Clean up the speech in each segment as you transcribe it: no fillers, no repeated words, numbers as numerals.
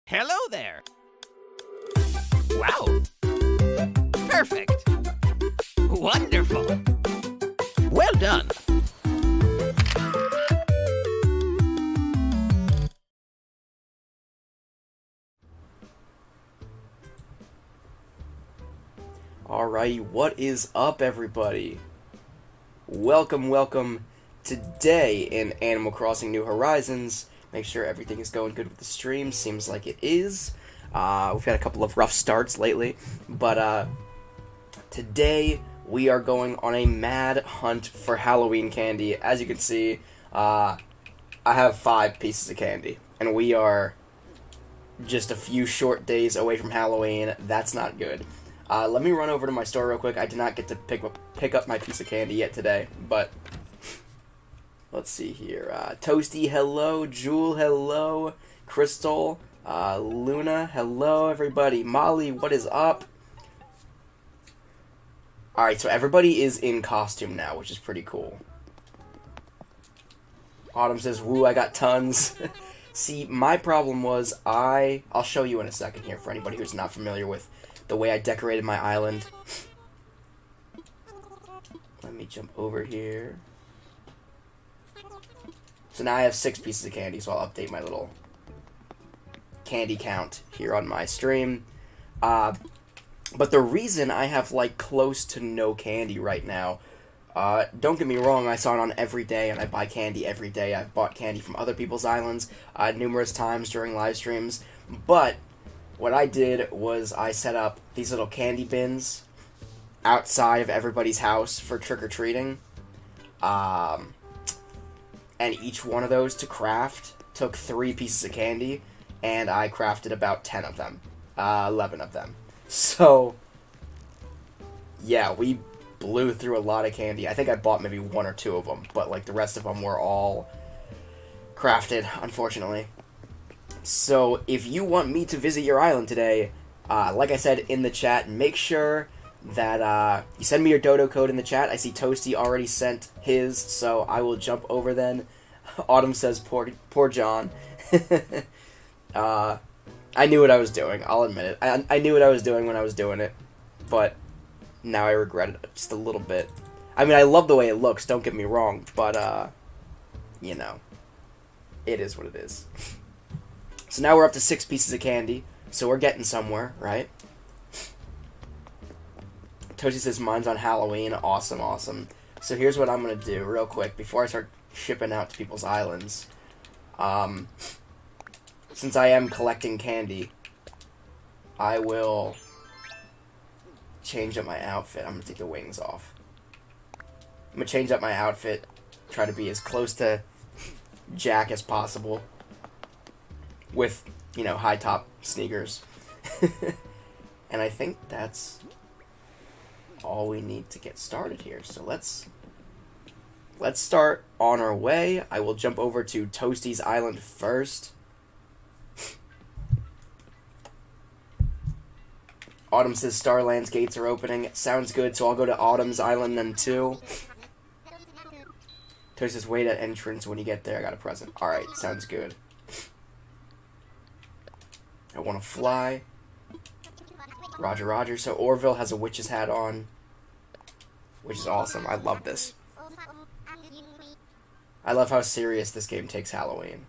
Hello there! Wow! Perfect! Wonderful! Well done! Alright, what is up, everybody? Welcome. Today in Animal Crossing New Horizons. Make sure everything is going good with the stream. Seems like it is. We've had a couple of rough starts lately. But today we are going on a mad hunt for Halloween candy. As you can see, I have 5 pieces of candy. And we are just a few short days away from Halloween. That's not good. Let me run over to my store real quick. I did not get to pick up my piece of candy yet today, but let's see here. Toasty, hello. Jewel, hello. Crystal, Luna, hello, everybody. Molly, what is up? Alright, so everybody is in costume now, which is pretty cool. Autumn says, woo, I got tons. See, my problem was I'll show you in a second here for anybody who's not familiar with the way I decorated my island. Let me jump over here. So now I have 6 pieces of candy, so I'll update my little candy count here on my stream. But the reason I have, like, close to no candy right now, don't get me wrong, I saw it on every day, and I buy candy every day. I've bought candy from other people's islands numerous times during live streams, but what I did was I set up these little candy bins outside of everybody's house for trick-or-treating. And each one of those to craft took 3 pieces of candy, and I crafted about 10 of them. 11 of them. So, yeah, we blew through a lot of candy. I think I bought maybe 1 or 2 of them, but, like, the rest of them were all crafted, unfortunately. So, if you want me to visit your island today, like I said in the chat, make sure that you send me your dodo code in the chat. I see Toasty already sent his, so I will jump over then. Autumn says, poor John. I knew what I was doing, I'll admit it. I knew what I was doing when I was doing it, but now I regret it just a little bit. I mean, I love the way it looks, don't get me wrong, but, you know, it is what it is. So now we're up to 6 pieces of candy, so we're getting somewhere, right? Toasty says mine's on Halloween. Awesome. So here's what I'm going to do real quick before I start shipping out to people's islands. Since I am collecting candy, I will change up my outfit. I'm going to take the wings off. I'm going to change up my outfit, try to be as close to Jack as possible with, you know, high top sneakers. And I think that's all we need to get started here. So let's start on our way. I will jump over to Toasty's island first. Autumn says Starland's gates are opening. Sounds good, so I'll go to Autumn's island then too. There's this wait at entrance. When you get there, I got a present. Alright, sounds good. I want to fly. Roger, Roger. So Orville has a witch's hat on, which is awesome. I love this. I love how serious this game takes Halloween.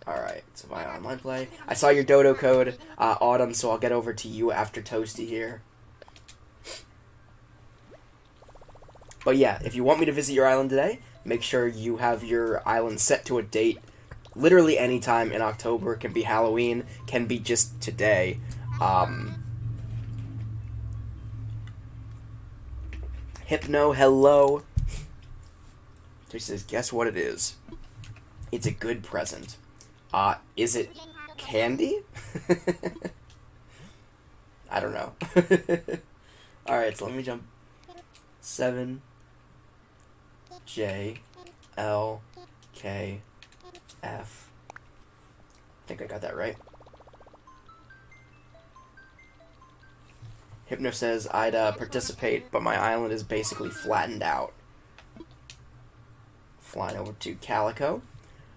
Alright, so via online play. I saw your dodo code, Autumn, so I'll get over to you after Toasty here. But yeah, if you want me to visit your island today, make sure you have your island set to a date. Literally any time in October. It can be Halloween, can be just today. Hypno, hello. So he says, guess what it is? It's a good present. Is it candy? I don't know. Alright, so let me jump. 7 J L K F. I think I got that right. Hypno says I'd participate, but my island is basically flattened out. Flying over to Calico.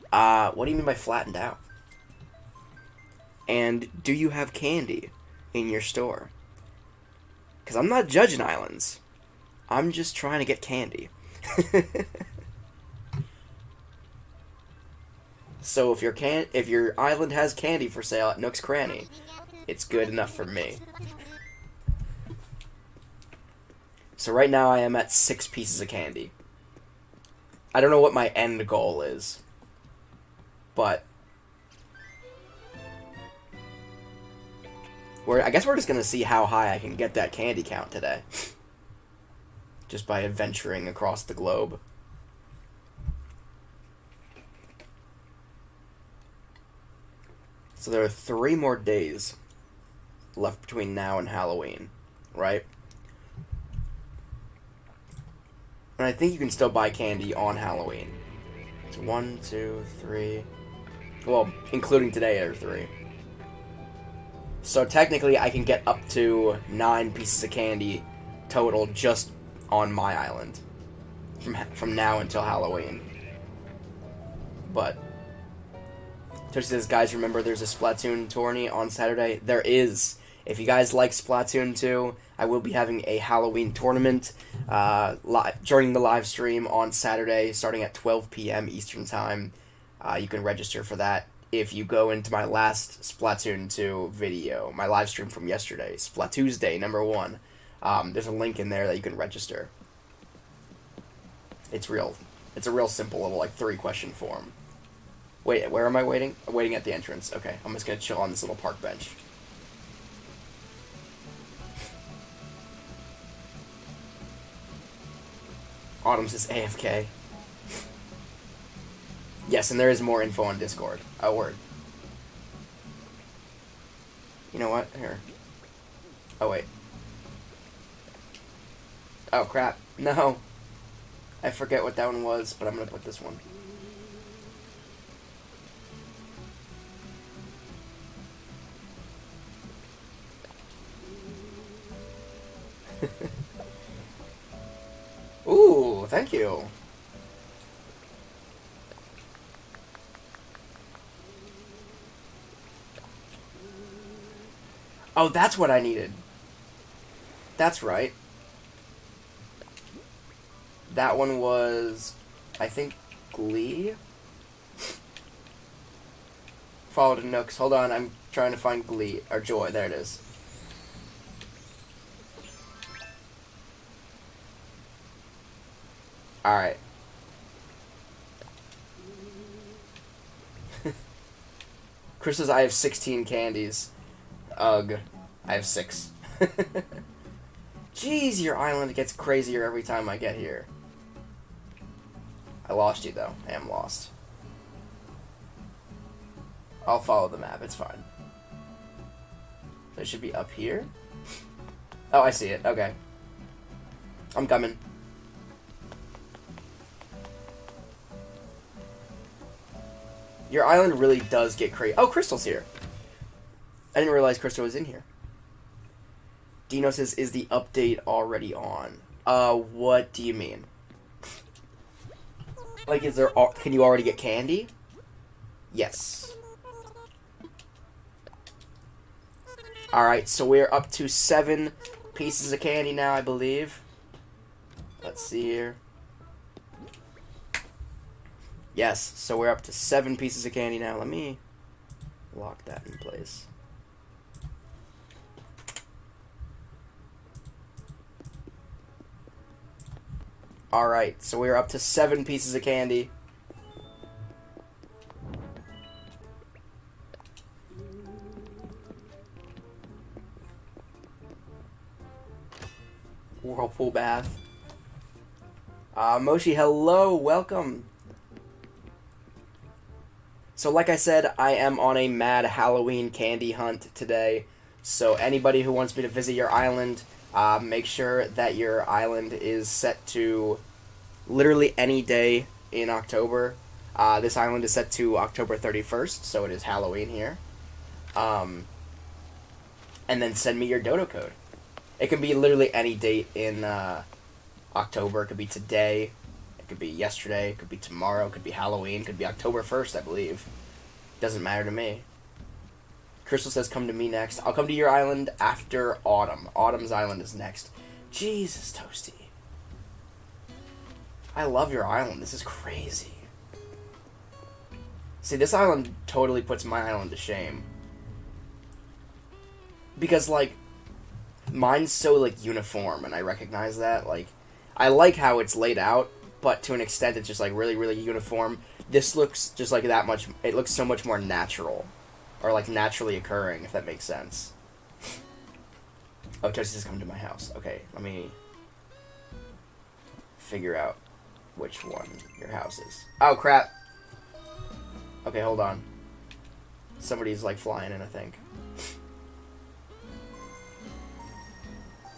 What do you mean by flattened out? And do you have candy in your store? Because I'm not judging islands. I'm just trying to get candy. So if your island has candy for sale at Nook's Cranny, it's good enough for me. So right now I am at 6 pieces of candy. I don't know what my end goal is, but I guess we're just gonna see how high I can get that candy count today. Just by adventuring across the globe. So there are 3 more days left between now and Halloween, right? And I think you can still buy candy on Halloween. It's 1, 2, 3. Well, including today, there are 3. So technically, I can get up to 9 pieces of candy total just on my island from now until Halloween. But Toshi says, guys, remember there's a Splatoon tourney on Saturday? There is. If you guys like Splatoon 2, I will be having a Halloween tournament during the live stream on Saturday, starting at 12 p.m. Eastern Time. You can register for that if you go into my last Splatoon 2 video, my live stream from yesterday, Splatoosday number 1. There's a link in there that you can register. It's a real simple little, 3-question form. Wait, where am I waiting? I'm waiting at the entrance. Okay, I'm just gonna chill on this little park bench. Autumn says AFK. Yes, and there is more info on Discord. Oh, word. You know what? Here. Oh, wait. Oh, crap. No. I forget what that one was, but I'm gonna put this one. Ooh, thank you. Oh, that's what I needed. That's right. That one was, I think, Glee? Follow to Nooks. Hold on, I'm trying to find Glee. Or Joy, there it is. Alright. Chris says I have 16 candies. Ugh. I have 6. Jeez, your island gets crazier every time I get here. I lost you, though. I am lost. I'll follow the map. It's fine. So it should be up here? Oh, I see it. Okay. I'm coming. Your island really does get crazy. Oh, Crystal's here. I didn't realize Crystal was in here. Dino says, is the update already on? What do you mean? Like, can you already get candy? Yes. Alright, so we're up to 7 pieces of candy now, I believe. Let's see here. Yes, so we're up to 7 pieces of candy now. Let me lock that in place. Alright, so we're up to 7 pieces of candy. Whirlpool bath. Moshi, hello, welcome. So like I said, I am on a mad Halloween candy hunt today. So anybody who wants me to visit your island, make sure that your island is set to literally any day in October. This island is set to October 31st, so it is Halloween here. And then send me your dodo code. It can be literally any date in October. It could be today. It could be yesterday. It could be tomorrow. It could be Halloween. It could be October 1st, I believe. Doesn't matter to me. Crystal says, come to me next. I'll come to your island after Autumn. Autumn's island is next. Jesus, Toasty. I love your island. This is crazy. See, this island totally puts my island to shame. Because, like, mine's so, like, uniform, and I recognize that. Like, I like how it's laid out, but to an extent it's just, like, really, really uniform. This looks just, like, that much... It looks so much more natural. Or, like, naturally occurring, if that makes sense. Oh, Toasty says come to my house. Okay, let me figure out which one your house is. Oh, crap! Okay, hold on. Somebody's, like, flying in, I think.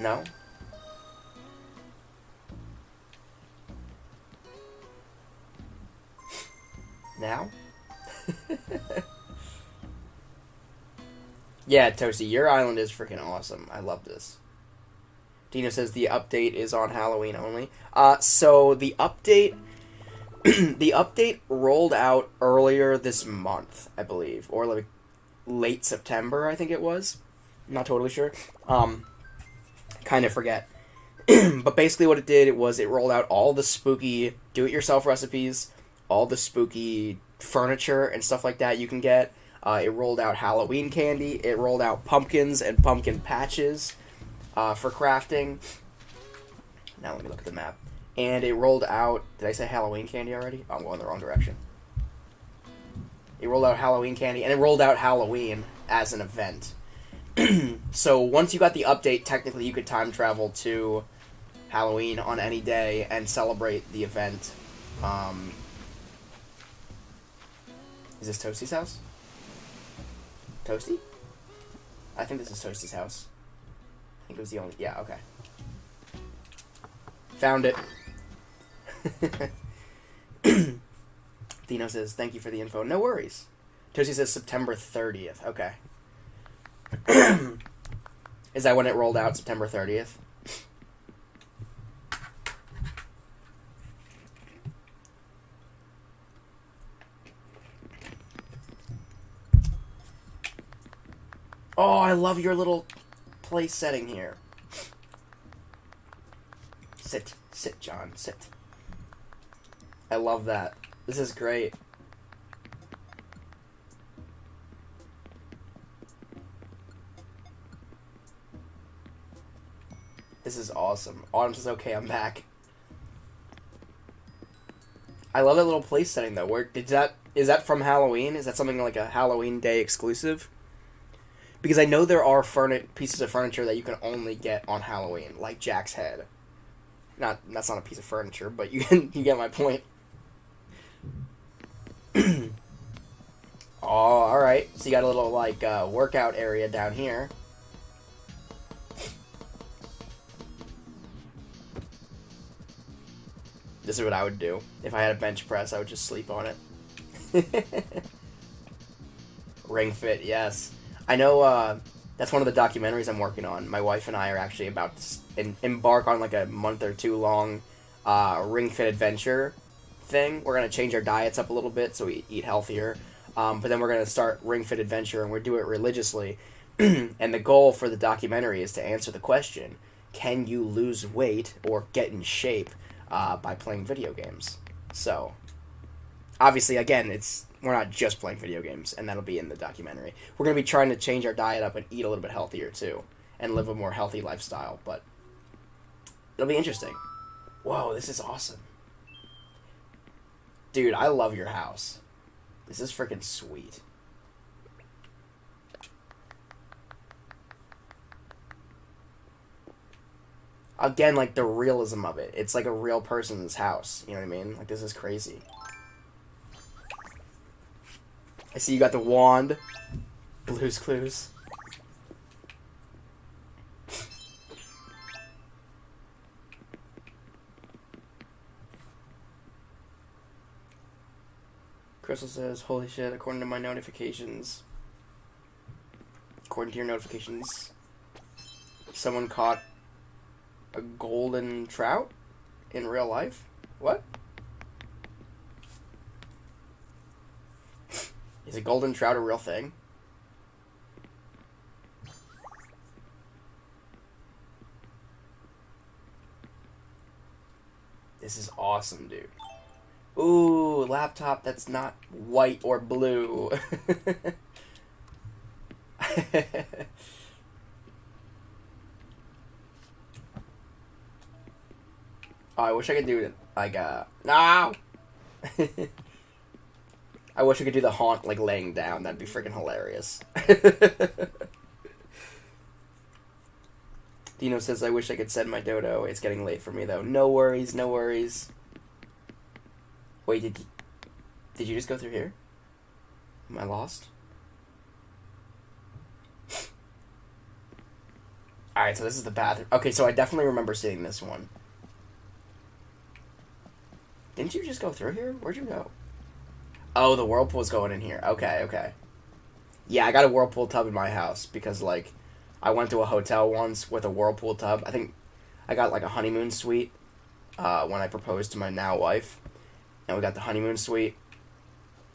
No? Now? Yeah, Toasty, your island is freaking awesome. I love this. Dino says the update is on Halloween only. So the update... the update rolled out earlier this month, I believe. Or, like, late September, I think it was. I'm not totally sure. Kind of forget. But basically what it did was it rolled out all the spooky do-it-yourself recipes, all the spooky furniture and stuff like that you can get. It rolled out Halloween candy. It rolled out pumpkins and pumpkin patches for crafting. Now let me look at the map. And it rolled out... Did I say Halloween candy already? Oh, I'm going the wrong direction. It rolled out Halloween candy, and it rolled out Halloween as an event. So once you got the update, technically you could time travel to Halloween on any day and celebrate the event. Is this Toasty's house? Toasty? I think this is Toasty's house. I think it was the only... Yeah, okay. Found it. Dino says, thank you for the info. No worries. Toasty says September 30th. Okay. Is that when it rolled out, September 30th? Oh, I love your little place setting here. Sit, John, sit. I love that. This is great. This is awesome. Autumn says, okay, I'm back. I love that little place setting, though. Is that from Halloween? Is that something like a Halloween day exclusive? Because I know there are pieces of furniture that you can only get on Halloween, like Jack's head. That's not a piece of furniture, but you get my point. Oh, alright. So you got a little, like, workout area down here. This is what I would do. If I had a bench press, I would just sleep on it. Ring fit, yes. I know, That's one of the documentaries I'm working on. My wife and I are actually about to embark on like a month or two long Ring Fit adventure thing. We're gonna change our diets up a little bit so we eat healthier. But then we're gonna start Ring Fit adventure and we're do it religiously. And the goal for the documentary is to answer the question: can you lose weight or get in shape by playing video games? So, obviously, again, we're not just playing video games, and that'll be in the documentary. We're going to be trying to change our diet up and eat a little bit healthier, too, and live a more healthy lifestyle, but it'll be interesting. Whoa, this is awesome. Dude, I love your house. This is freaking sweet. Again, like, the realism of it. It's like a real person's house, you know what I mean? Like, this is crazy. I see you got the wand. Blue's Clues. Crystal says, holy shit, according to my notifications. According to your notifications, someone caught a golden trout in real life? What? Is a golden trout a real thing? This is awesome, dude. Ooh, laptop that's not white or blue. Oh, I wish I could do it like no. I wish I could do the haunt like laying down. That'd be freaking hilarious. Dino says, I wish I could send my dodo. It's getting late for me though. No worries, no worries. Wait, did you just go through here? Am I lost? Alright, so this is the bathroom. Okay, so I definitely remember seeing this one. Didn't you just go through here? Where'd you go? Oh, the whirlpool's going in here. Okay, okay. Yeah, I got a whirlpool tub in my house because, like, I went to a hotel once with a whirlpool tub. I think I got, like, a honeymoon suite when I proposed to my now wife. And we got the honeymoon suite.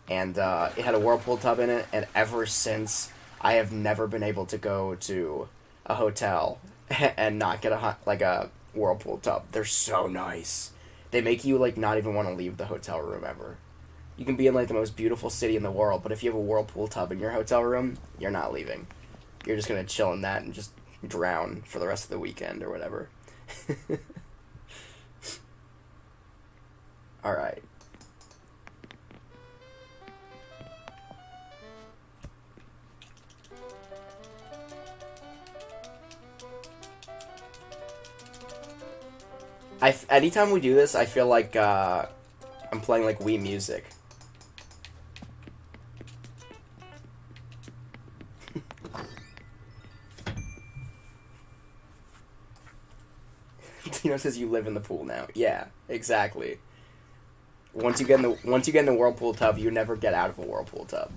And it had a whirlpool tub in it. And ever since, I have never been able to go to a hotel and not get a whirlpool tub. They're so nice. They make you, like, not even want to leave the hotel room ever. You can be in, like, the most beautiful city in the world, but if you have a whirlpool tub in your hotel room, you're not leaving. You're just gonna chill in that and just drown for the rest of the weekend or whatever. Alright. Anytime we do this, I feel like, I'm playing, like, Wii Music. Tino says you live in the pool now. Yeah, exactly. Once you get in the whirlpool tub, you never get out of a whirlpool tub.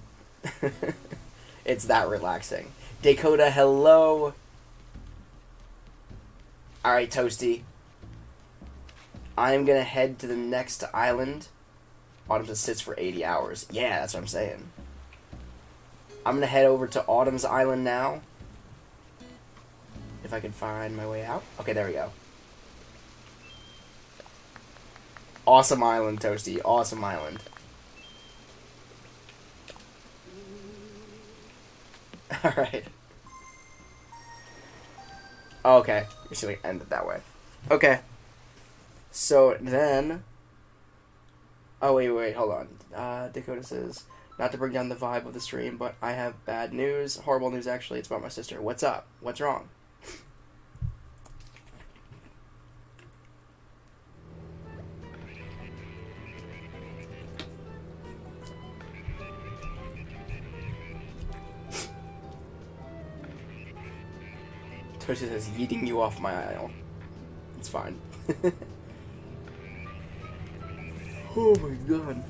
It's that relaxing. Dakota, hello. Alright, Toasty. I'm gonna head to the next island. Autumn sits for 80 hours. Yeah, that's what I'm saying. I'm gonna head over to Autumn's Island now. If I can find my way out. Okay, there we go. Awesome island, Toasty. Awesome island. Alright. Oh, okay. You're just gonna end it that way. Okay. So then... Oh, wait, hold on. Dakota says, not to bring down the vibe of the stream, but I have bad news. Horrible news, actually. It's about my sister. What's up? What's wrong? Toasty says, yeeting you off my aisle. It's fine. Oh my god.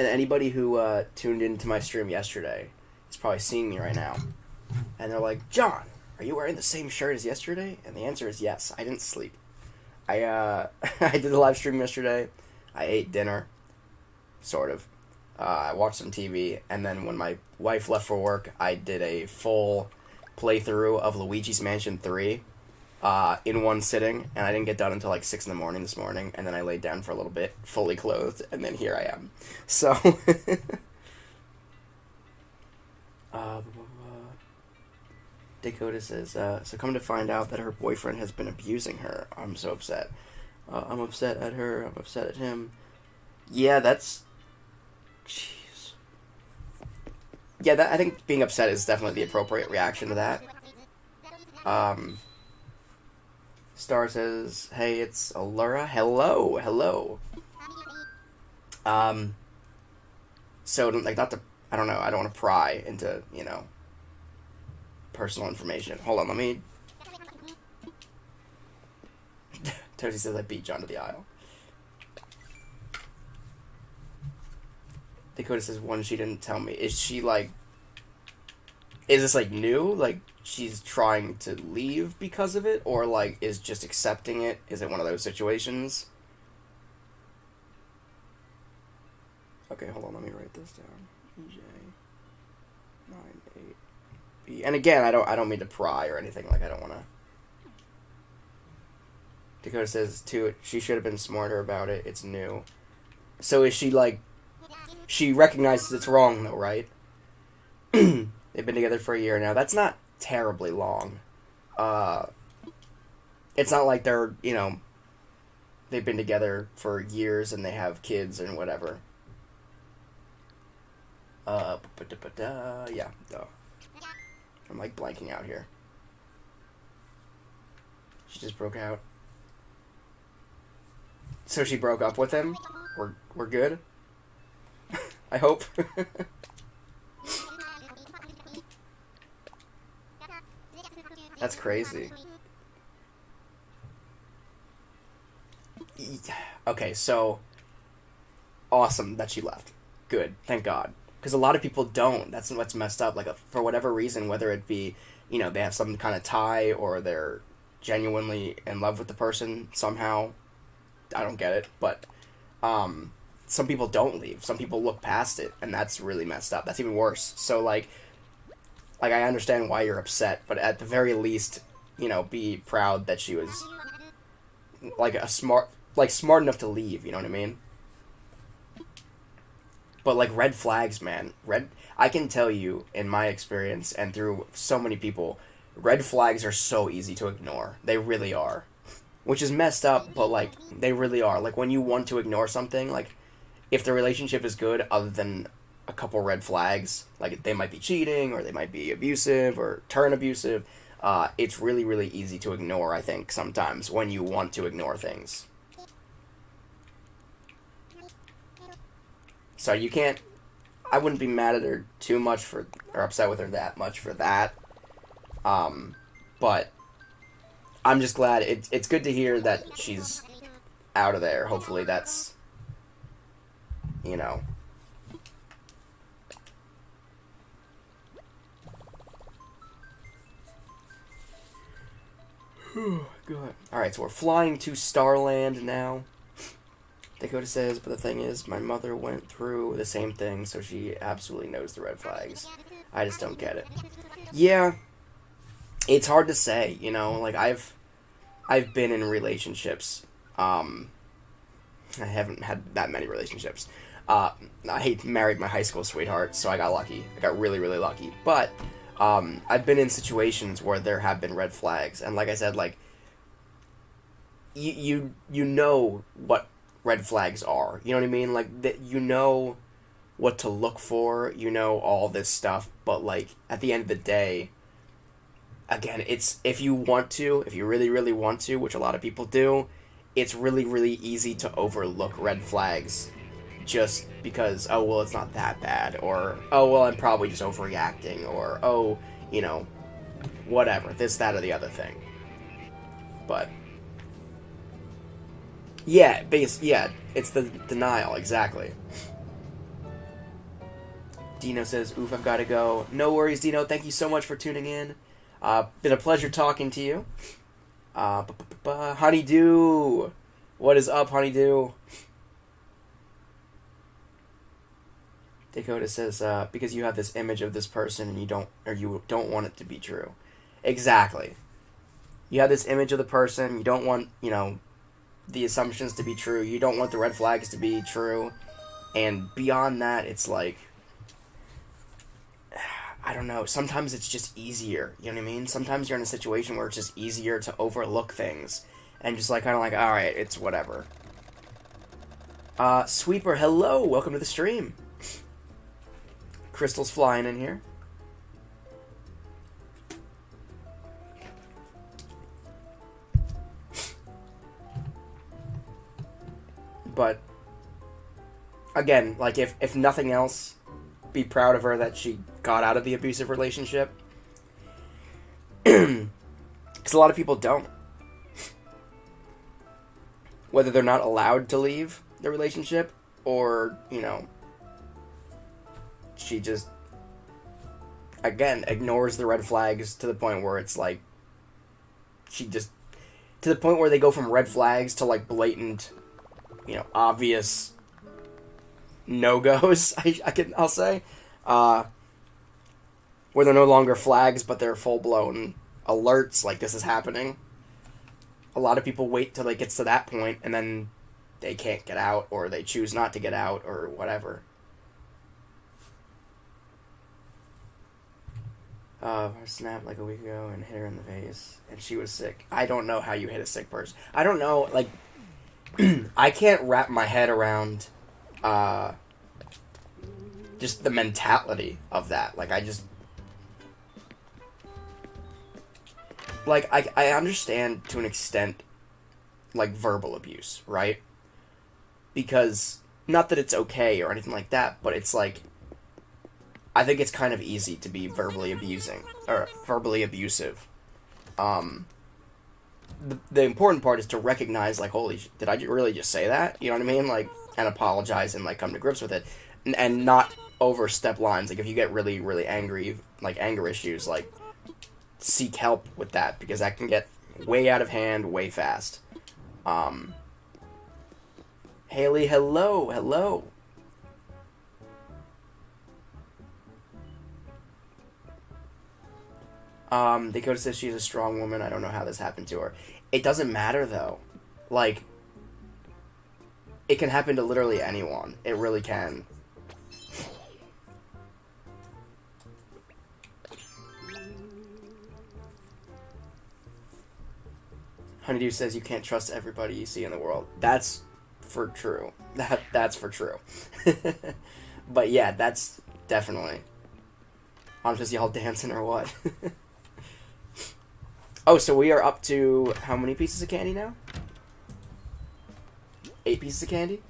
And anybody who tuned into my stream yesterday is probably seeing me right now. And they're like, John, are you wearing the same shirt as yesterday? And the answer is yes. I didn't sleep. I did the live stream yesterday. I ate dinner. Sort of. I watched some TV. And then when my wife left for work, I did a full playthrough of Luigi's Mansion 3 in one sitting. And I didn't get done until like 6 in the morning this morning. And then I laid down for a little bit, fully clothed. And then here I am. So... Dakota says, so come to find out that her boyfriend has been abusing her. I'm so upset. I'm upset at her. I'm upset at him. Yeah, that's... Jeez. Yeah, I think being upset is definitely the appropriate reaction to that. Star says, hey, it's Allura. Hello, hello. So, like, not to... I don't know. I don't want to pry into, you know... personal information. Hold on, let me... Tozy says I beat John to the aisle. Dakota says one she didn't tell me. Is she like... Is this like new? Like she's trying to leave because of it? Or like is just accepting it? Is it one of those situations? Okay, hold on, let me write this down. EJ 98. And again, I don't mean to pry or anything. Like I don't want to. Dakota says too. She should have been smarter about it. It's new. So is she like? She recognizes it's wrong though, right? They've been together for a year now. That's not terribly long. It's not like they're they've been together for years and they have kids and whatever. Yeah. Duh. I'm like blanking out here. She just broke out. So she broke up with him? We're good? I hope. That's crazy. Okay, so awesome that she left. Good, thank God. Because a lot of people don't. That's what's messed up. Like, for whatever reason, whether it be, they have some kind of tie or they're genuinely in love with the person somehow. I don't get it. But some people don't leave. Some people look past it, and that's really messed up. That's even worse. So, like I understand why you're upset, but at the very least, be proud that she was, smart enough to leave, you know what I mean? But, red flags, man. I can tell you, in my experience, and through so many people, red flags are so easy to ignore. They really are. Which is messed up, but, they really are. Like, when you want to ignore something, if the relationship is good, other than a couple red flags, they might be cheating, or they might be abusive, or turn abusive, it's really, really easy to ignore, I think, sometimes, when you want to ignore things. So you can't... I wouldn't be mad at her too much or upset with her that much for that. But I'm just glad... It's good to hear that she's out of there. Hopefully that's... Good. Alright, so we're flying to Starland now. Dakota says, but the thing is, my mother went through the same thing, so she absolutely knows the red flags. I just don't get it. Yeah, it's hard to say, I've been in relationships. I haven't had that many relationships. I married my high school sweetheart, so I got lucky. I got really, really lucky. But I've been in situations where there have been red flags, and like I said, you know what red flags are. You know what I mean? You know what to look for. You know all this stuff. But, at the end of the day, again, it's if you really, really want to, which a lot of people do, it's really, really easy to overlook red flags just because, oh, well, it's not that bad. Or, oh, well, I'm probably just overreacting. Or, oh, whatever. This, that, or the other thing. But... Yeah, it's the denial, exactly. Dino says, oof, I've got to go. No worries, Dino. Thank you so much for tuning in. Been a pleasure talking to you. Honeydew. What is up, Honeydew? Dakota says, because you have this image of this person and you don't want it to be true. Exactly. You have this image of the person, you don't want, the assumptions to be true, you don't want the red flags to be true, and beyond that, it's like, I don't know, sometimes it's just easier, you know what I mean? Sometimes you're in a situation where it's just easier to overlook things, and just like, kind of like, alright, it's whatever. Sweeper, hello, welcome to the stream. Crystal's flying in here. But again, like if nothing else, be proud of her that she got out of the abusive relationship. Because a lot of people don't. Whether they're not allowed to leave the relationship or, she just, again, ignores the red flags to the point where it's like, to the point where they go from red flags to like blatant, obvious no-goes, I'll say, where they're no longer flags, but they're full-blown alerts, like this is happening. A lot of people wait till it gets to that point, and then they can't get out, or they choose not to get out, or whatever. I snapped like a week ago and hit her in the face, and she was sick. I don't know how you hit a sick person. I don't know, like, I can't wrap my head around, just the mentality of that. Like, I understand to an extent, like, verbal abuse, right? Because, not that it's okay or anything like that, but it's like, I think it's kind of easy to be verbally abusive. The important part is to recognize, like, holy shit, did I really just say that? You know what I mean? Like, and apologize and, like, come to grips with it. And not overstep lines. Like, if you get really, really angry, like, anger issues, like, seek help with that, because that can get way out of hand, way fast. Haley, hello. Dakota says she's a strong woman. I don't know how this happened to her. It doesn't matter, though. Like, it can happen to literally anyone. It really can. Honeydew says you can't trust everybody you see in the world. That's for true. That's for true. But yeah, that's definitely. I'm just y'all dancing or what? Oh, so we are up to how many pieces of candy now? 8 pieces of candy?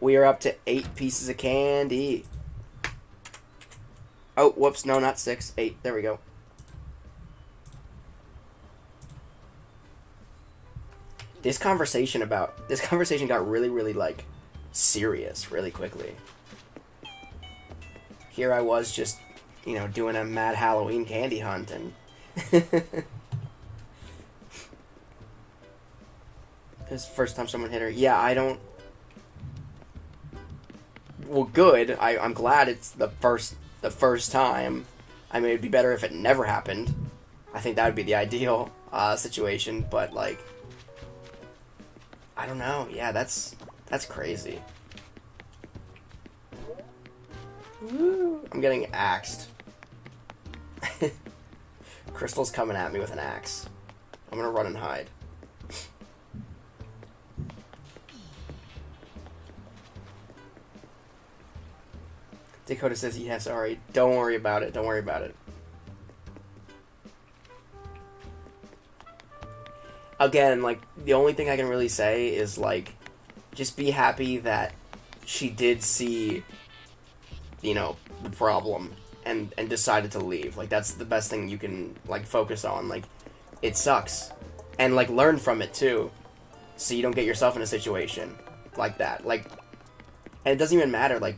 We are up to 8 pieces of candy. Oh, whoops, no, not 6, 8. There we go. This conversation got really, really, like, serious really quickly. Here I was just, doing a mad Halloween candy hunt, and this is the first time someone hit her. Yeah, I don't... Well, good. I'm glad it's the first time. I mean, it'd be better if it never happened. I think that would be the ideal situation, but, like... I don't know. Yeah, that's crazy. Woo. I'm getting axed. Crystal's coming at me with an axe. I'm gonna run and hide. Dakota says, yeah, sorry. Don't worry about it. Don't worry about it. Again, like, the only thing I can really say is, like, just be happy that she did see, the problem and decided to leave. Like, that's the best thing you can, like, focus on. Like, it sucks. And, like, learn from it, too. So you don't get yourself in a situation like that. Like, and it doesn't even matter, like,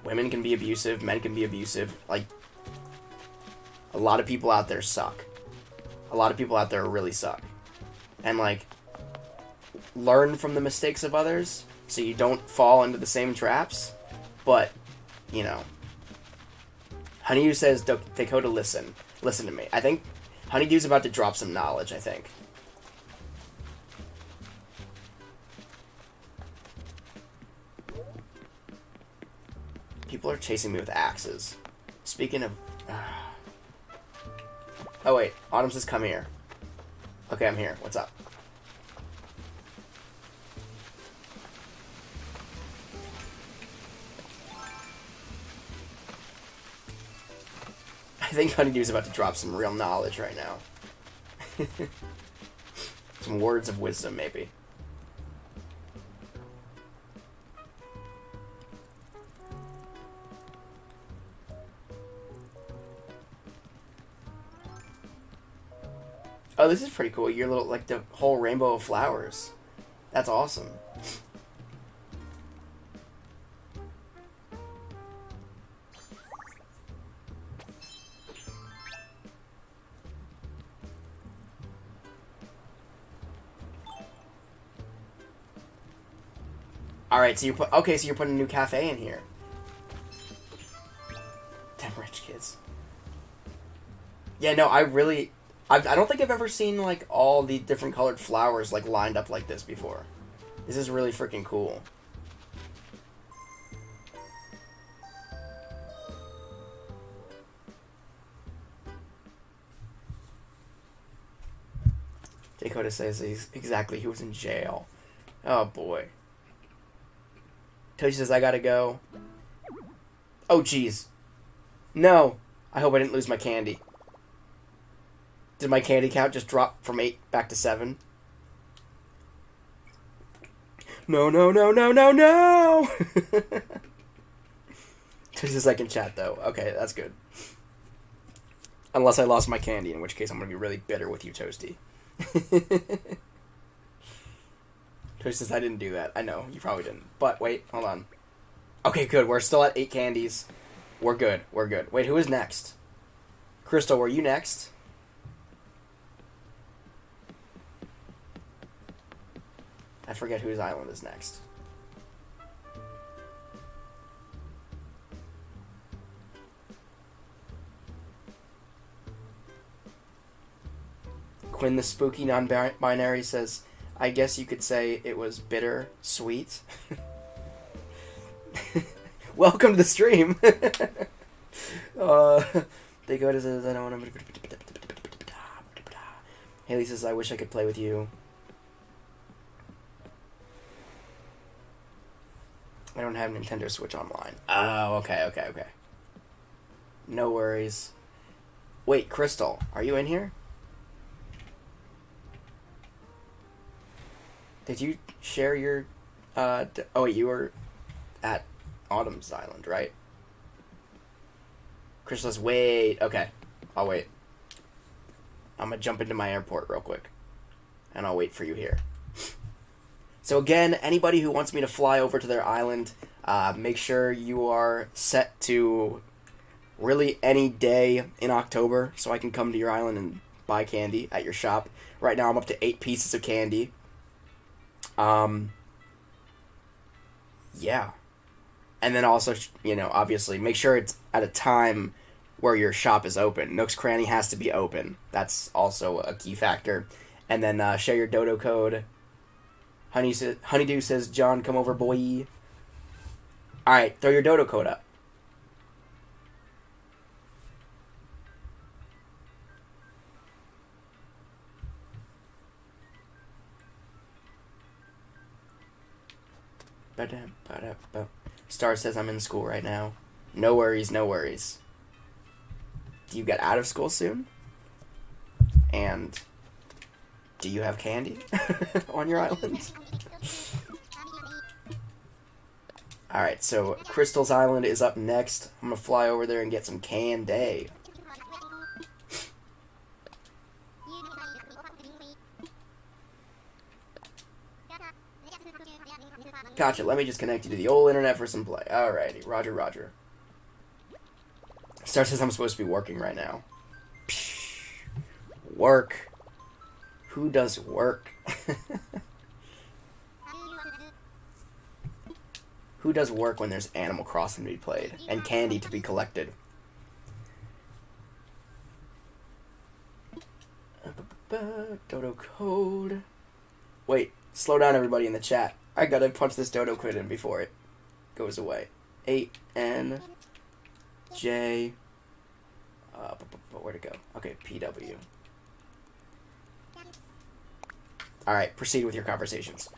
women can be abusive, men can be abusive. Like, a lot of people out there suck. A lot of people out there really suck. And, like, learn from the mistakes of others so you don't fall into the same traps. But, you know. Honeydew says, Dakota, listen. Listen to me. I think Honeydew's about to drop some knowledge, I think. People are chasing me with axes. Speaking of... Oh, wait. Autumn says, come here. Okay, I'm here. What's up? I think Honeydew's about to drop some real knowledge right now. Some words of wisdom, maybe. Oh, this is pretty cool. Your little, like, the whole rainbow of flowers. That's awesome. Alright, so you're putting a new cafe in here. Damn rich kids. Yeah, no, I don't think I've ever seen, like, all the different colored flowers, like, lined up like this before. This is really freaking cool. Dakota says exactly he was in jail. Oh, boy. Toshi says, I gotta go. Oh, jeez. No. I hope I didn't lose my candy. Did my candy count just drop from 8 back to 7? No, no, no, no, no, no! Toshi says I can chat, though. Okay, that's good. Unless I lost my candy, in which case I'm gonna be really bitter with you, Toasty. Toshi says I didn't do that. I know, you probably didn't. But, wait, hold on. Okay, good. We're still at 8 candies. We're good. We're good. Wait, who is next? Crystal, were you next? I forget whose island is next. Quinn the spooky non-binary says, I guess you could say it was bitter sweet. Welcome to the stream. Dakota says, I don't want to... Haley says, I wish I could play with you. I don't have Nintendo Switch Online. Oh, okay. No worries. Wait, Crystal, are you in here? Did you share your... oh, wait, you were at Autumn's Island, right? Crystal's, wait. Okay, I'll wait. I'm gonna jump into my airport real quick. And I'll wait for you here. So again, anybody who wants me to fly over to their island, make sure you are set to really any day in October so I can come to your island and buy candy at your shop. Right now I'm up to 8 pieces of candy. Yeah. And then also, you know, obviously, make sure it's at a time where your shop is open. Nook's Cranny has to be open. That's also a key factor. And then share your dodo code. Honeydew says, John, come over, boy. Alright, throw your dodo code up. Star says I'm in school right now. No worries, no worries. Do you get out of school soon? And do you have candy on your island? Alright, so Crystal's Island is up next. I'm gonna fly over there and get some candy. Gotcha, let me just connect you to the old internet for some play. Alrighty, roger, roger. Star says I'm supposed to be working right now. Psh, work. Who does work? Who does work when there's Animal Crossing to be played and candy to be collected? Dodo code. Wait, slow down everybody in the chat. I gotta punch this dodo code in before it goes away. 8N J. Where'd it go? Okay, PW. Alright, proceed with your conversations.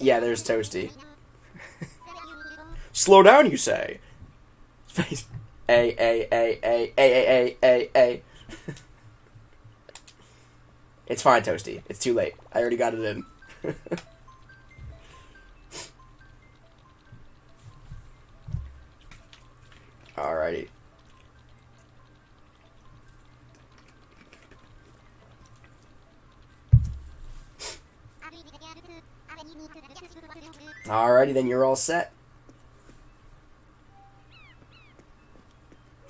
Yeah, there's Toasty. Slow down, you say? Face. A. It's fine, Toasty. It's too late. I already got it in. Alrighty. Alrighty, then you're all set.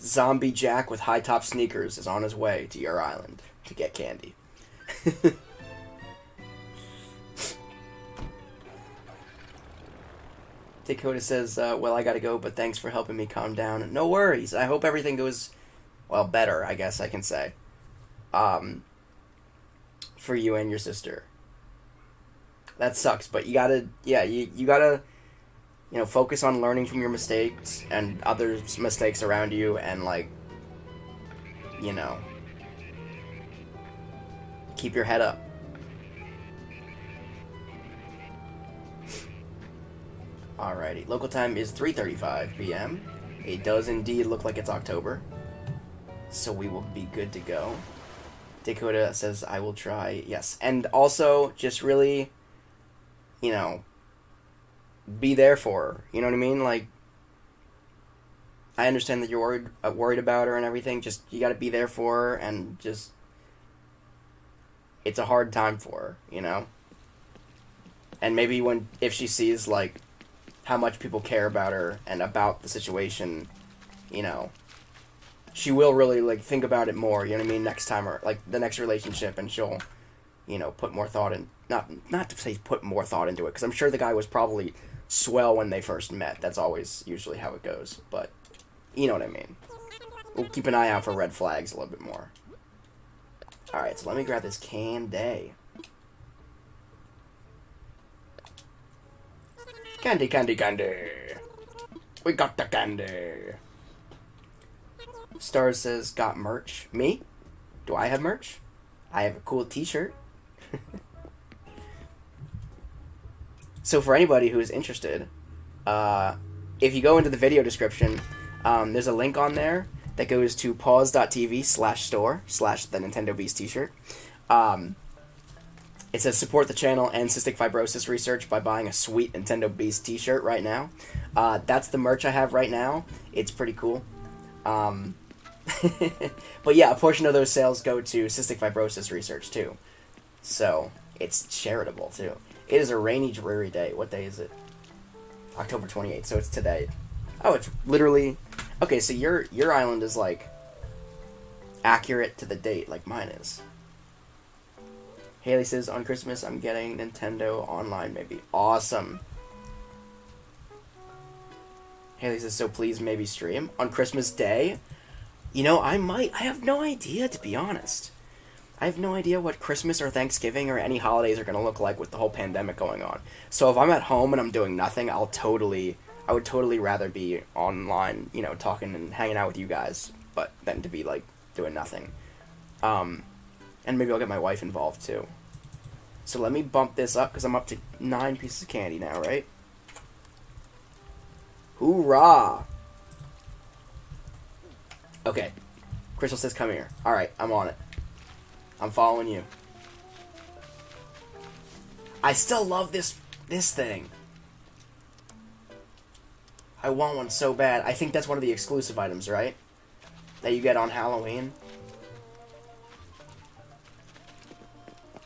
Zombie Jack with high-top sneakers is on his way to your island to get candy. Dakota says, well, I gotta go, but thanks for helping me calm down. No worries. I hope everything goes, well, better, I guess I can say. For you and your sister. That sucks, but you gotta, yeah, you gotta, you know, focus on learning from your mistakes and others' mistakes around you and, like, you know, keep your head up. Alrighty, local time is 3:35 p.m. It does indeed look like it's October, so we will be good to go. Dakota says, I will try, yes. And also, just really, you know, be there for her. You know what I mean? Like, I understand that you're worried about her and everything. Just, you gotta be there for her and just, it's a hard time for her, you know? And maybe if she sees, like, how much people care about her and about the situation, you know, she will really, like, think about it more, you know what I mean, next time, or, like, the next relationship, and she'll, you know, put more thought in, not to say put more thought into it, because I'm sure the guy was probably swell when they first met. That's always usually how it goes, but you know what I mean. We'll keep an eye out for red flags a little bit more. Alright, so let me grab this candy. Candy, candy, candy. We got the candy. Stars says, got merch. Me? Do I have merch? I have a cool t-shirt. So for anybody who is interested, if you go into the video description, there's a link on there that goes to pause.tv/store/the Nintendo Beast t-shirt. It says support the channel and cystic fibrosis research by buying a sweet Nintendo Beast t-shirt right now. That's the merch I have right now. It's pretty cool. But yeah, a portion of those sales go to cystic fibrosis research too. So it's charitable too. It is a rainy, dreary day. What day is it? October 28th, so it's today. Oh, it's literally... Okay, so your island is, like, accurate to the date, like mine is. Haley says, on Christmas, I'm getting Nintendo Online, maybe. Awesome. Haley says, so please maybe stream. On Christmas Day? You know, I might. I have no idea, to be honest. I have no idea what Christmas or Thanksgiving or any holidays are going to look like with the whole pandemic going on. So if I'm at home and I'm doing nothing, I would totally rather be online, you know, talking and hanging out with you guys, but than to be, like, doing nothing. And maybe I'll get my wife involved, too. So let me bump this up, because I'm up to 9 pieces of candy now, right? Hoorah! Okay. Crystal says, come here. Alright, I'm on it. I'm following you. I still love this thing. I want one so bad. I think that's one of the exclusive items, right? That you get on Halloween.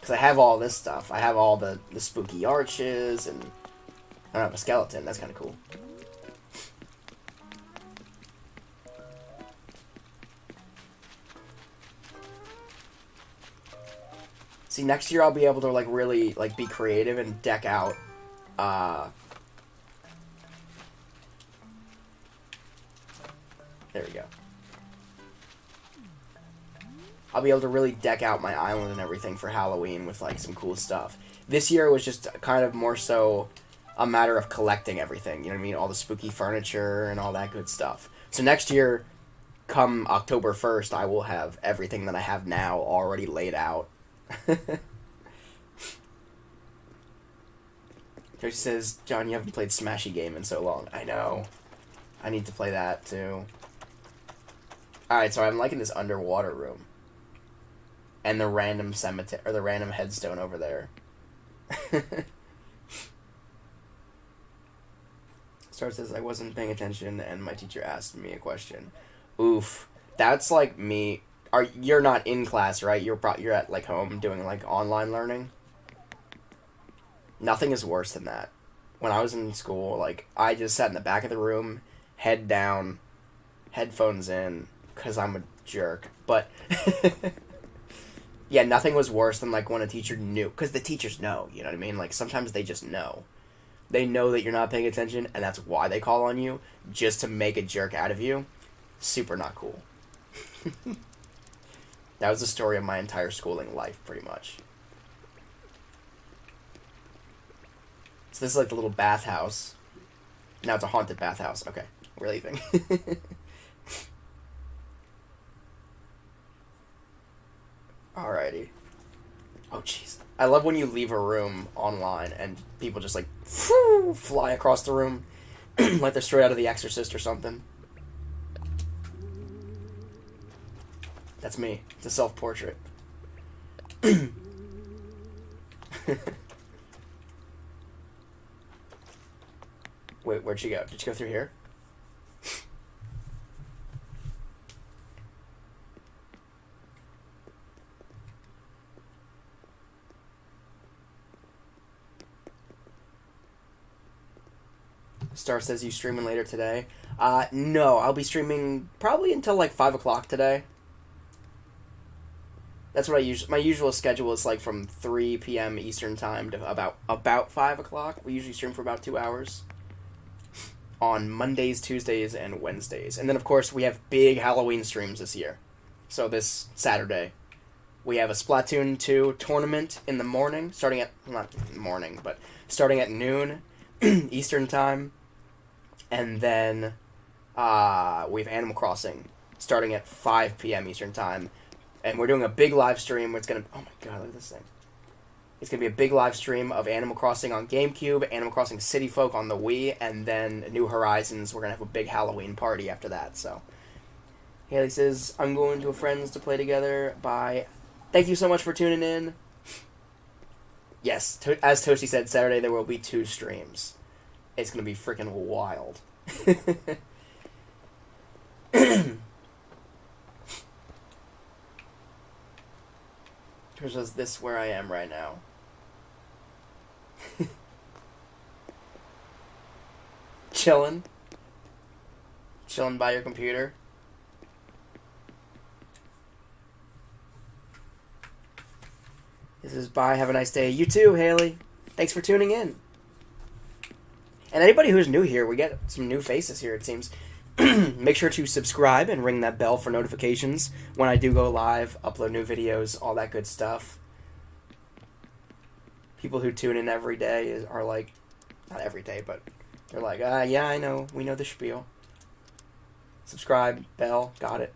Because I have all this stuff. I have all the spooky arches, and I don't have a skeleton. That's kind of cool. See, next year I'll be able to, like, really, like, be creative and deck out, there we go. I'll be able to really deck out my island and everything for Halloween with, like, some cool stuff. This year was just kind of more so a matter of collecting everything, you know what I mean? All the spooky furniture and all that good stuff. So next year, come October 1st, I will have everything that I have now already laid out. Josie says, John, you haven't played Smashy Game in so long. I know. I need to play that, too. Alright, so I'm liking this underwater room. And the random cemetery, or the random headstone over there. Star says, I wasn't paying attention, and my teacher asked me a question. Oof. That's like me. You're not in class, right? You're at, like, home doing, like, online learning? Nothing is worse than that. When I was in school, like, I just sat in the back of the room, head down, headphones in, because I'm a jerk. But, yeah, nothing was worse than, like, when a teacher knew. Because the teachers know, you know what I mean? Like, sometimes they just know. They know that you're not paying attention, and that's why they call on you, just to make a jerk out of you. Super not cool. That was the story of my entire schooling life, pretty much. So this is like the little bathhouse. Now it's a haunted bathhouse. Okay, we're leaving. Alrighty. Oh, jeez. I love when you leave a room online and people just, like, fly across the room like they're straight out of The Exorcist or something. That's me. It's a self-portrait. Wait, where'd she go? Did she go through here? Star says you streaming later today. No, I'll be streaming probably until like 5 o'clock today. That's what I use. My usual schedule is like from 3 p.m. Eastern time to about 5 o'clock. We usually stream for about 2 hours. On Mondays, Tuesdays, and Wednesdays. And then, of course, we have big Halloween streams this year. So this Saturday, we have a Splatoon 2 tournament in the morning, starting at, not morning, but starting at noon Eastern time. And then we have Animal Crossing starting at 5 p.m. Eastern time. And we're doing a big live stream where it's going to... Oh my god, look at this thing. It's going to be a big live stream of Animal Crossing on GameCube, Animal Crossing City Folk on the Wii, and then New Horizons. We're going to have a big Halloween party after that, so... Haley says, I'm going to a friend's to play together. Bye. Thank you so much for tuning in. Yes, as Toshi said, Saturday there will be 2 streams. It's going to be freaking wild. Is this where I am right now? Chilling by your computer. This is bye. Have a nice day. You too, Haley. Thanks for tuning in. And anybody who's new here, we get some new faces here, it seems. Make sure to subscribe and ring that bell for notifications when I do go live, upload new videos, all that good stuff. People who tune in every day are like, not every day, but they're like, yeah, I know, we know the spiel. Subscribe, bell, got it.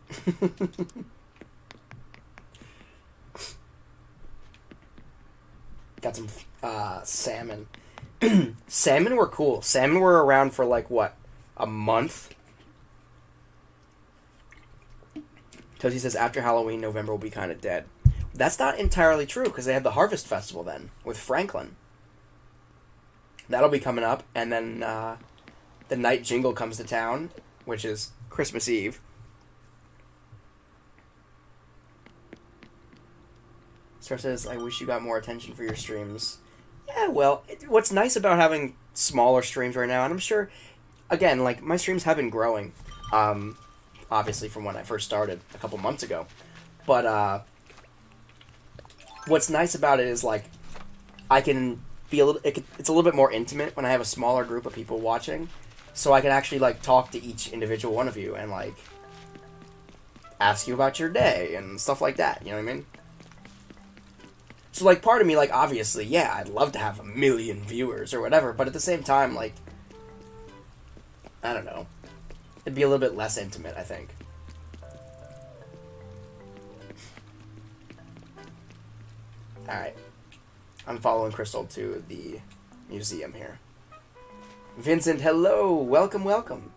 Got some salmon. Salmon were cool. Salmon were around for like, what, a month? Tosie says, after Halloween, November will be kind of dead. That's not entirely true, because they had the Harvest Festival then, with Franklin. That'll be coming up, and then the night Jingle comes to town, which is Christmas Eve. Star says, I wish you got more attention for your streams. Yeah, well, what's nice about having smaller streams right now, and I'm sure, again, like, my streams have been growing, obviously from when I first started a couple months ago, but, what's nice about it is, like, I can be it's a little bit more intimate when I have a smaller group of people watching, so I can actually, like, talk to each individual one of you and, like, ask you about your day and stuff like that, you know what I mean? So, like, part of me, like, obviously, yeah, I'd love to have 1 million viewers or whatever, but at the same time, like, I don't know. It'd be a little bit less intimate, I think. Alright. I'm following Crystal to the museum here. Vincent, hello! Welcome, welcome.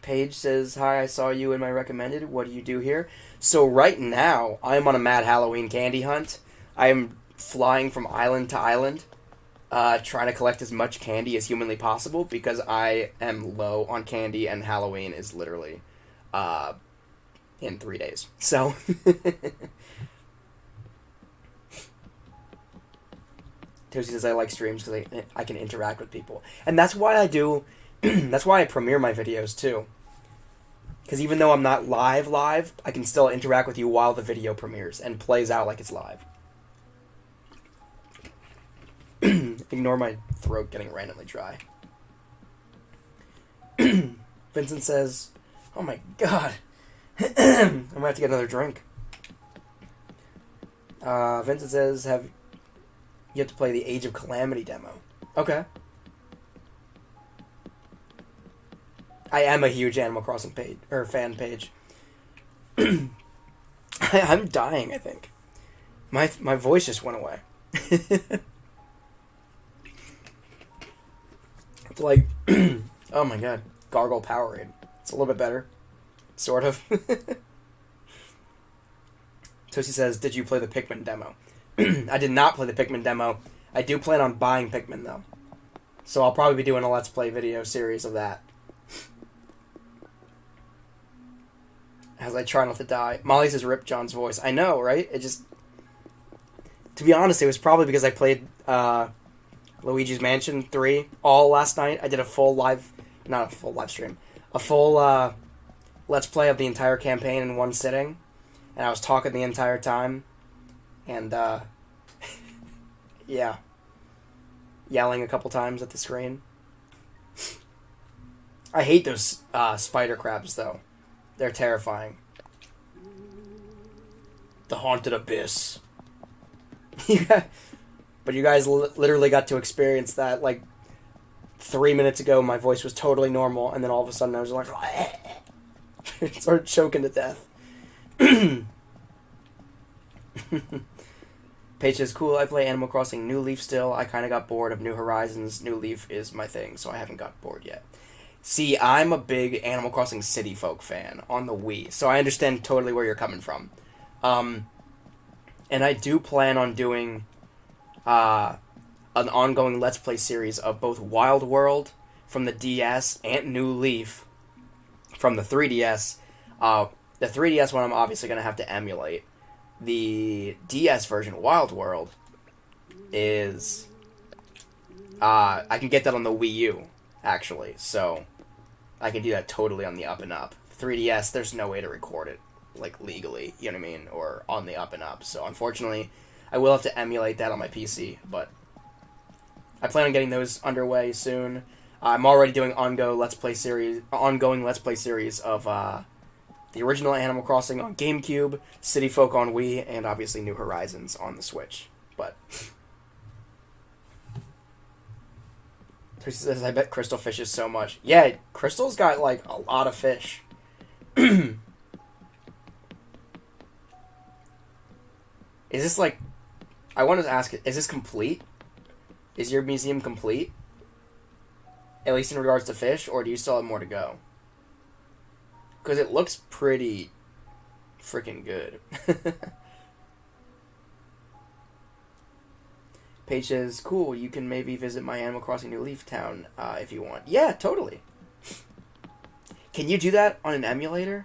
Paige says, hi, I saw you in my recommended. What do you do here? So right now, I'm on a mad Halloween candy hunt. I am flying from island to island, trying to collect as much candy as humanly possible because I am low on candy and Halloween is literally in 3 days. So, Toasty says I like streams because I can interact with people. And that's why I do, that's why I premiere my videos too. Because even though I'm not live, I can still interact with you while the video premieres and plays out like it's live. Ignore my throat getting randomly dry. Vincent says, oh my god. I'm gonna have to get another drink. Vincent says, have you have to play the Age of Calamity demo. Okay. I am a huge Animal Crossing fan page. I'm dying, I think. My voice just went away. It's like, oh my god, Gargle Powerade. It's a little bit better. Sort of. Toasty says, did you play the Pikmin demo? I did not play the Pikmin demo. I do plan on buying Pikmin, though. So I'll probably be doing a Let's Play video series of that. As I try not to die. Molly says, rip John's voice. I know, right? It just... To be honest, it was probably because I played Luigi's Mansion 3 all last night. I did a full live... Not a full live stream. A full Let's Play of the entire campaign in one sitting. And I was talking the entire time. And, yeah. Yelling a couple times at the screen. I hate those spider crabs, though. They're terrifying. The Haunted Abyss. But you guys literally got to experience that, like, 3 minutes ago my voice was totally normal, and then all of a sudden I was like... started choking to death. Paige says, cool, I play Animal Crossing New Leaf still. I kind of got bored of New Horizons. New Leaf is my thing, so I haven't got bored yet. See, I'm a big Animal Crossing City Folk fan on the Wii, so I understand totally where you're coming from. And I do plan on doing an ongoing Let's Play series of both Wild World from the DS and New Leaf from the 3DS. The 3DS one I'm obviously going to have to emulate. The DS version, Wild World, is... I can get that on the Wii U, actually, so I can do that totally on the up and up. 3DS, there's no way to record it, like, legally, you know what I mean, or on the up and up, so unfortunately, I will have to emulate that on my PC, but I plan on getting those underway soon. I'm already doing ongoing Let's Play series of, the original Animal Crossing on GameCube, City Folk on Wii, and obviously New Horizons on the Switch. But Tracy says, I bet Crystal fishes so much. Yeah, Crystal's got, like, a lot of fish. Is this, like... I wanted to ask, is this complete? Is your museum complete? At least in regards to fish, or do you still have more to go? Because it looks pretty freaking good. Paige says, cool, you can maybe visit my Animal Crossing New Leaf town if you want. Yeah, totally. Can you do that on an emulator?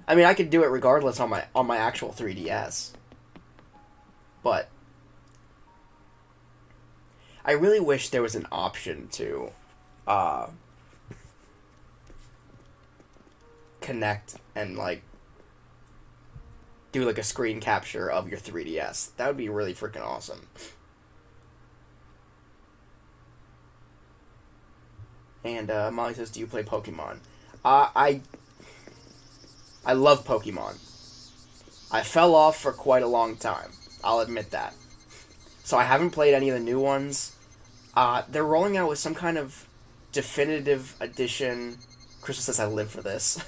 I mean, I could do it regardless on my actual 3DS. but I really wish there was an option to connect and like do like a screen capture of your 3DS. That would be really freaking awesome. And Molly says, "Do you play Pokemon?" I love Pokemon. I fell off for quite a long time. I'll admit that. So I haven't played any of the new ones. They're rolling out with some kind of definitive edition. Crystal says I live for this.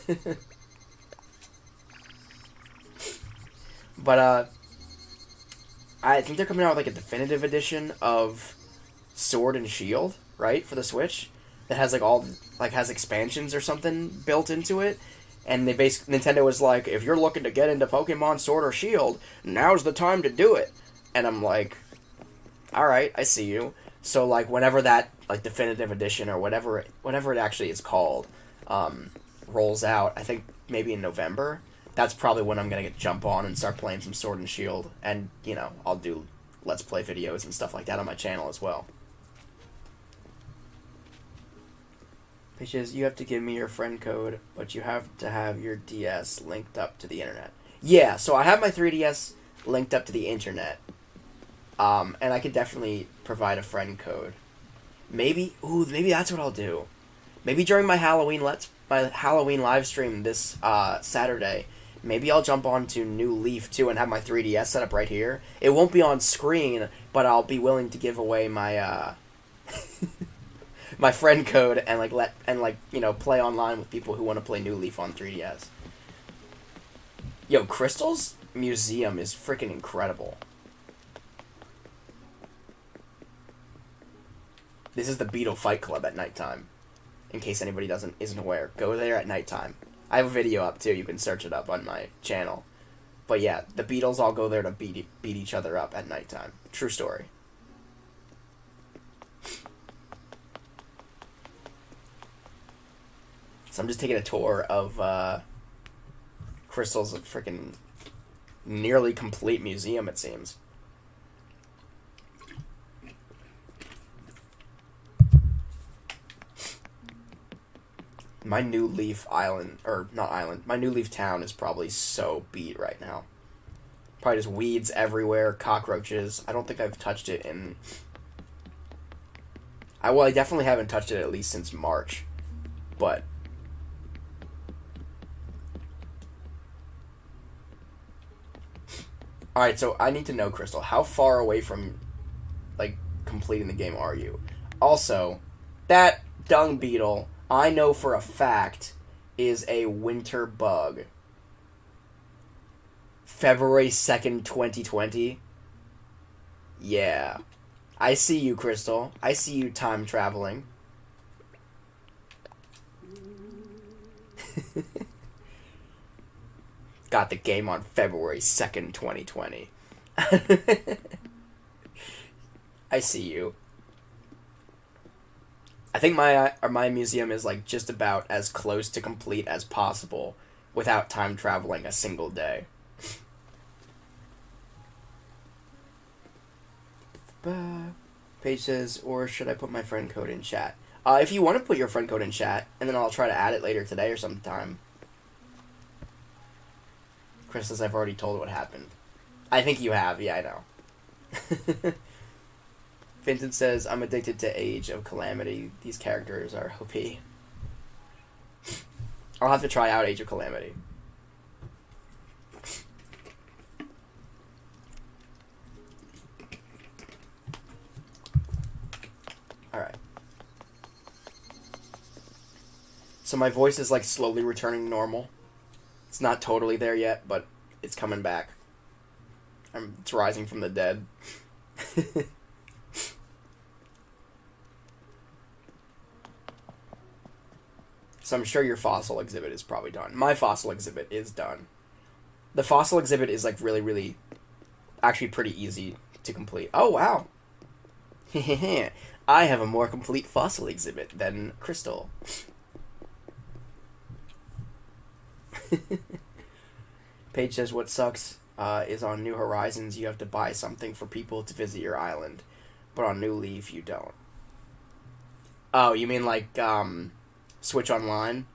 But I think they're coming out with like a definitive edition of Sword and Shield, right, for the Switch. That has like all like has expansions or something built into it. And they Nintendo was like, if you're looking to get into Pokemon Sword or Shield, now's the time to do it. And I'm like, all right, I see you. So like whenever that like definitive edition or whatever it actually is called rolls out, I think maybe in November. That's probably when I'm gonna jump on and start playing some Sword and Shield, and you know I'll do Let's Play videos and stuff like that on my channel as well. Bitches, you have to give me your friend code, but you have to have your DS linked up to the internet. Yeah, so I have my 3DS linked up to the internet, and I could definitely provide a friend code. Maybe that's what I'll do. Maybe during my Halloween live stream this Saturday, maybe I'll jump on to New Leaf 2 and have my 3DS set up right here. It won't be on screen, but I'll be willing to give away my my friend code and play online with people who want to play New Leaf on 3DS. Yo, Crystal's museum is freaking incredible. This is the Beetle Fight Club at nighttime. In case anybody isn't aware, go there at nighttime. I have a video up too. You can search it up on my channel. But yeah, the Beatles all go there to beat each other up at nighttime. True story. So I'm just taking a tour of Crystal's freaking nearly complete museum, it seems. My New Leaf my New Leaf town is probably so beat right now. Probably just weeds everywhere, cockroaches. I don't think I've touched it in... I definitely haven't touched it at least since March. But... Alright, so I need to know, Crystal, how far away from, like, completing the game are you? Also, that dung beetle... I know for a fact is a winter bug. February 2nd, 2020. Yeah. I see you, Crystal. I see you time traveling. Got the game on February 2nd, 2020. I see you. I think my museum is like just about as close to complete as possible without time traveling a single day. Paige says, or should I put my friend code in chat? If you want to put your friend code in chat, and then I'll try to add it later today or sometime. Chris says I've already told what happened. I think you have, yeah, I know. Vincent says, I'm addicted to Age of Calamity. These characters are OP. I'll have to try out Age of Calamity. Alright. So my voice is like slowly returning normal. It's not totally there yet, but it's coming back. It's rising from the dead. So I'm sure your fossil exhibit is probably done. My fossil exhibit is done. The fossil exhibit is like really, really, actually pretty easy to complete. Oh, wow. I have a more complete fossil exhibit than Crystal. Paige says, what sucks is on New Horizons, you have to buy something for people to visit your island. But on New Leaf, you don't. Oh, you mean like Switch Online?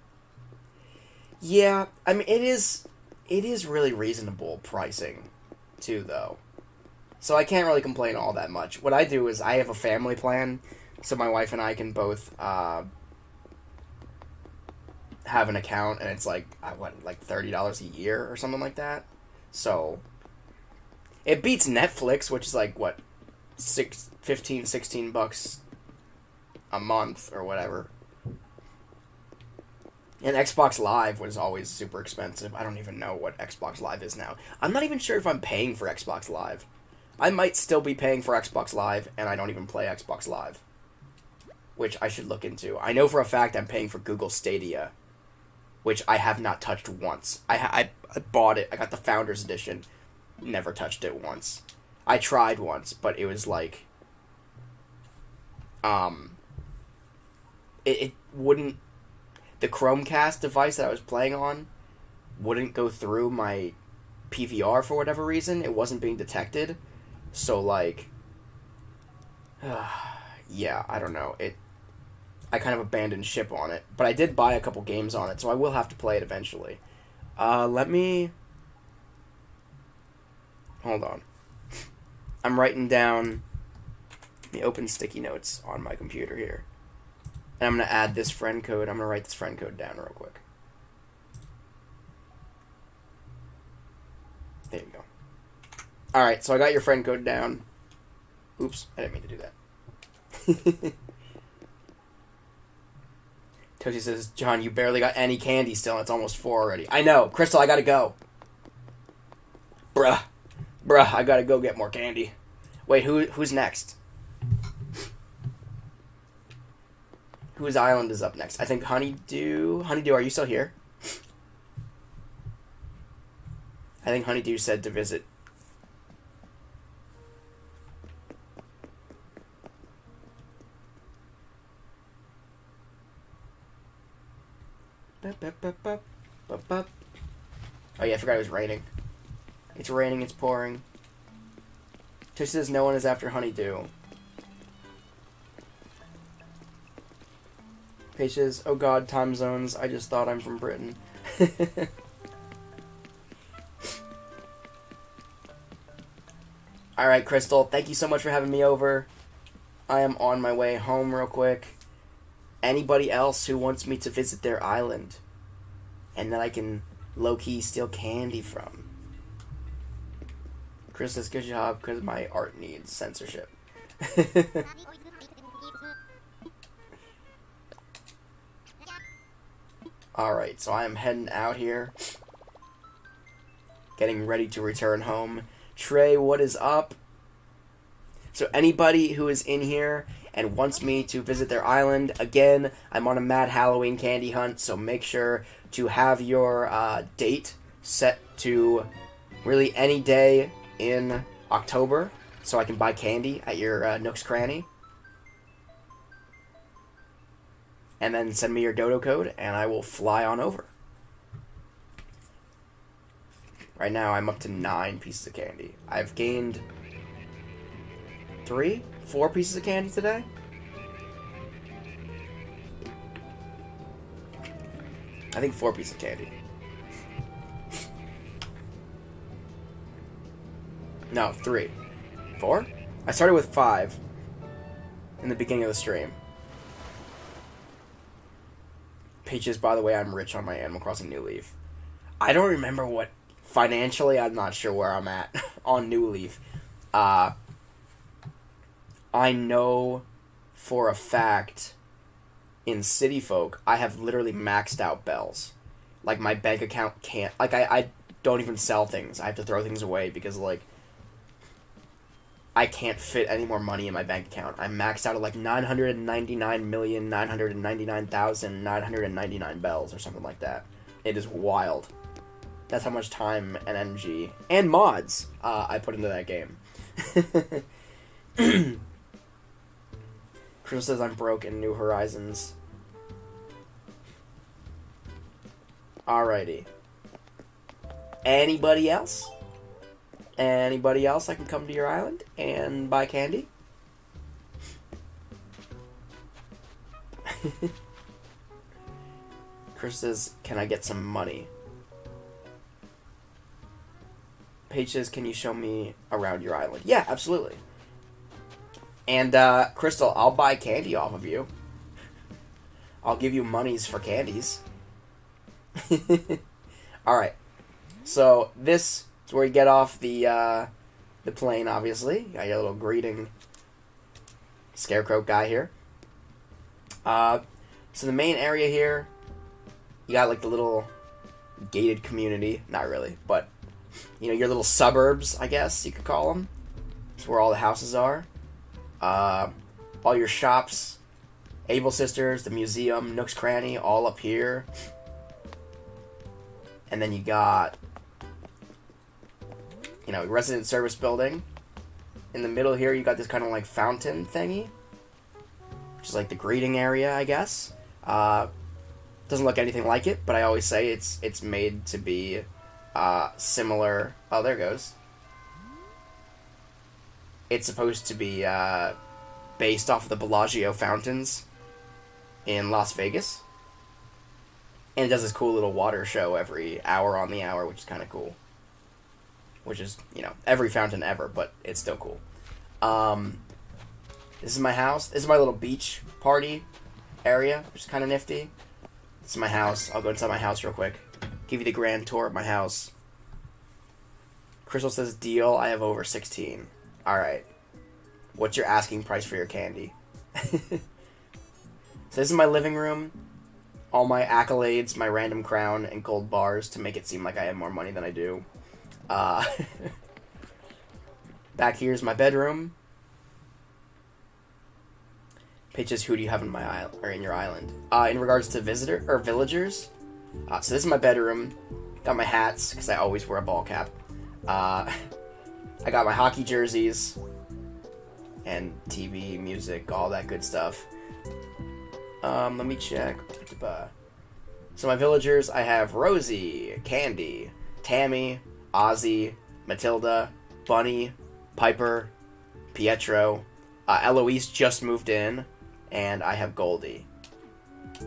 Yeah, I mean it is really reasonable pricing too, though. So I can't really complain all that much. What I do is I have a family plan, so my wife and I can both have an account, and it's like like $30 a year or something like that. So it beats Netflix, which is like what, $16 a month or whatever. And Xbox Live was always super expensive. I don't even know what Xbox Live is now. I'm not even sure if I'm paying for Xbox Live. I might still be paying for Xbox Live, and I don't even play Xbox Live, which I should look into. I know for a fact I'm paying for Google Stadia, which I have not touched once. I bought it. I got the Founders Edition. Never touched it once. I tried once, but it was like... It wouldn't... The Chromecast device that I was playing on wouldn't go through my PVR for whatever reason. It wasn't being detected. So, like... yeah, I don't know. I kind of abandoned ship on it. But I did buy a couple games on it, so I will have to play it eventually. Let me... Hold on. I'm writing down... Let me open sticky notes on my computer here. And I'm going to add this friend code. I'm going to write this friend code down real quick. There you go. Alright, so I got your friend code down. Oops, I didn't mean to do that. Toshi says, John, you barely got any candy still, and it's almost 4 already. I know. Crystal, I gotta go. Bruh, I gotta go get more candy. Wait, who's next? Whose island is up next? I think Honeydew. Honeydew, are you still here? I think Honeydew said to visit. Oh yeah, I forgot it was raining. It's raining, it's pouring. Tish says no one is after Honeydew. Paige says, oh god, time zones. I just thought I'm from Britain. Alright, Crystal, thank you so much for having me over. I am on my way home real quick. Anybody else who wants me to visit their island and that I can low-key steal candy from? Chris says, good job, because my art needs censorship. Alright, so I am heading out here. Getting ready to return home. Trey, what is up? So anybody who is in here and wants me to visit their island, again, I'm on a mad Halloween candy hunt, so make sure to have your date set to really any day in October so I can buy candy at your Nook's Cranny. And then send me your dodo code, and I will fly on over. Right now, I'm up to 9 pieces of candy. I've gained 4 pieces of candy today. I think 4 pieces of candy. No, 3. 4? I started with 5 in the beginning of the stream. Peaches, by the way, I'm rich on my Animal Crossing New Leaf. I don't remember what... Financially, I'm not sure where I'm at on New Leaf. I know for a fact in City Folk, I have literally maxed out bells. Like, my bank account can't... Like, I don't even sell things. I have to throw things away because, like... I can't fit any more money in my bank account. I'm maxed out at like 999,999,999 bells or something like that. It is wild. That's how much time and energy and mods I put into that game. Chris says I'm broke in New Horizons. Alrighty. Anybody else? Anybody else I can come to your island and buy candy? Chris says, can I get some money? Paige says, can you show me around your island? Yeah, absolutely. And, Crystal, I'll buy candy off of you. I'll give you monies for candies. Alright. So, this is where you get off the plane, obviously. You got your little greeting scarecrow guy here. So the main area here, you got, like, the little gated community. Not really, but, you know, your little suburbs, I guess you could call them. It's where all the houses are. All your shops, Able Sisters, the museum, Nook's Cranny, all up here. And then you got, you know, resident service building. In the middle here, you got this kind of like fountain thingy, which is like the greeting area, I guess. Doesn't look anything like it, but I always say it's made to be similar. Oh, there it goes. It's supposed to be based off of the Bellagio fountains in Las Vegas. And it does this cool little water show every hour on the hour, which is kind of cool. Which is, you know, every fountain ever, but it's still cool. This is my house. This is my little beach party area, which is kind of nifty. This is my house. I'll go inside my house real quick. Give you the grand tour of my house. Crystal says, deal, I have over 16. Alright. What's your asking price for your candy? So this is my living room. All my accolades, my random crown, and gold bars to make it seem like I have more money than I do. Back here's my bedroom. Pages, who do you have in my island or in your island? In regards to visitor or villagers, so this is my bedroom. Got my hats because I always wear a ball cap. I got my hockey jerseys and TV, music, all that good stuff. Let me check. So my villagers, I have Rosie, Candy, Tammy, Ozzy, Matilda, Bunny, Piper, Pietro, Eloise just moved in, and I have Goldie. So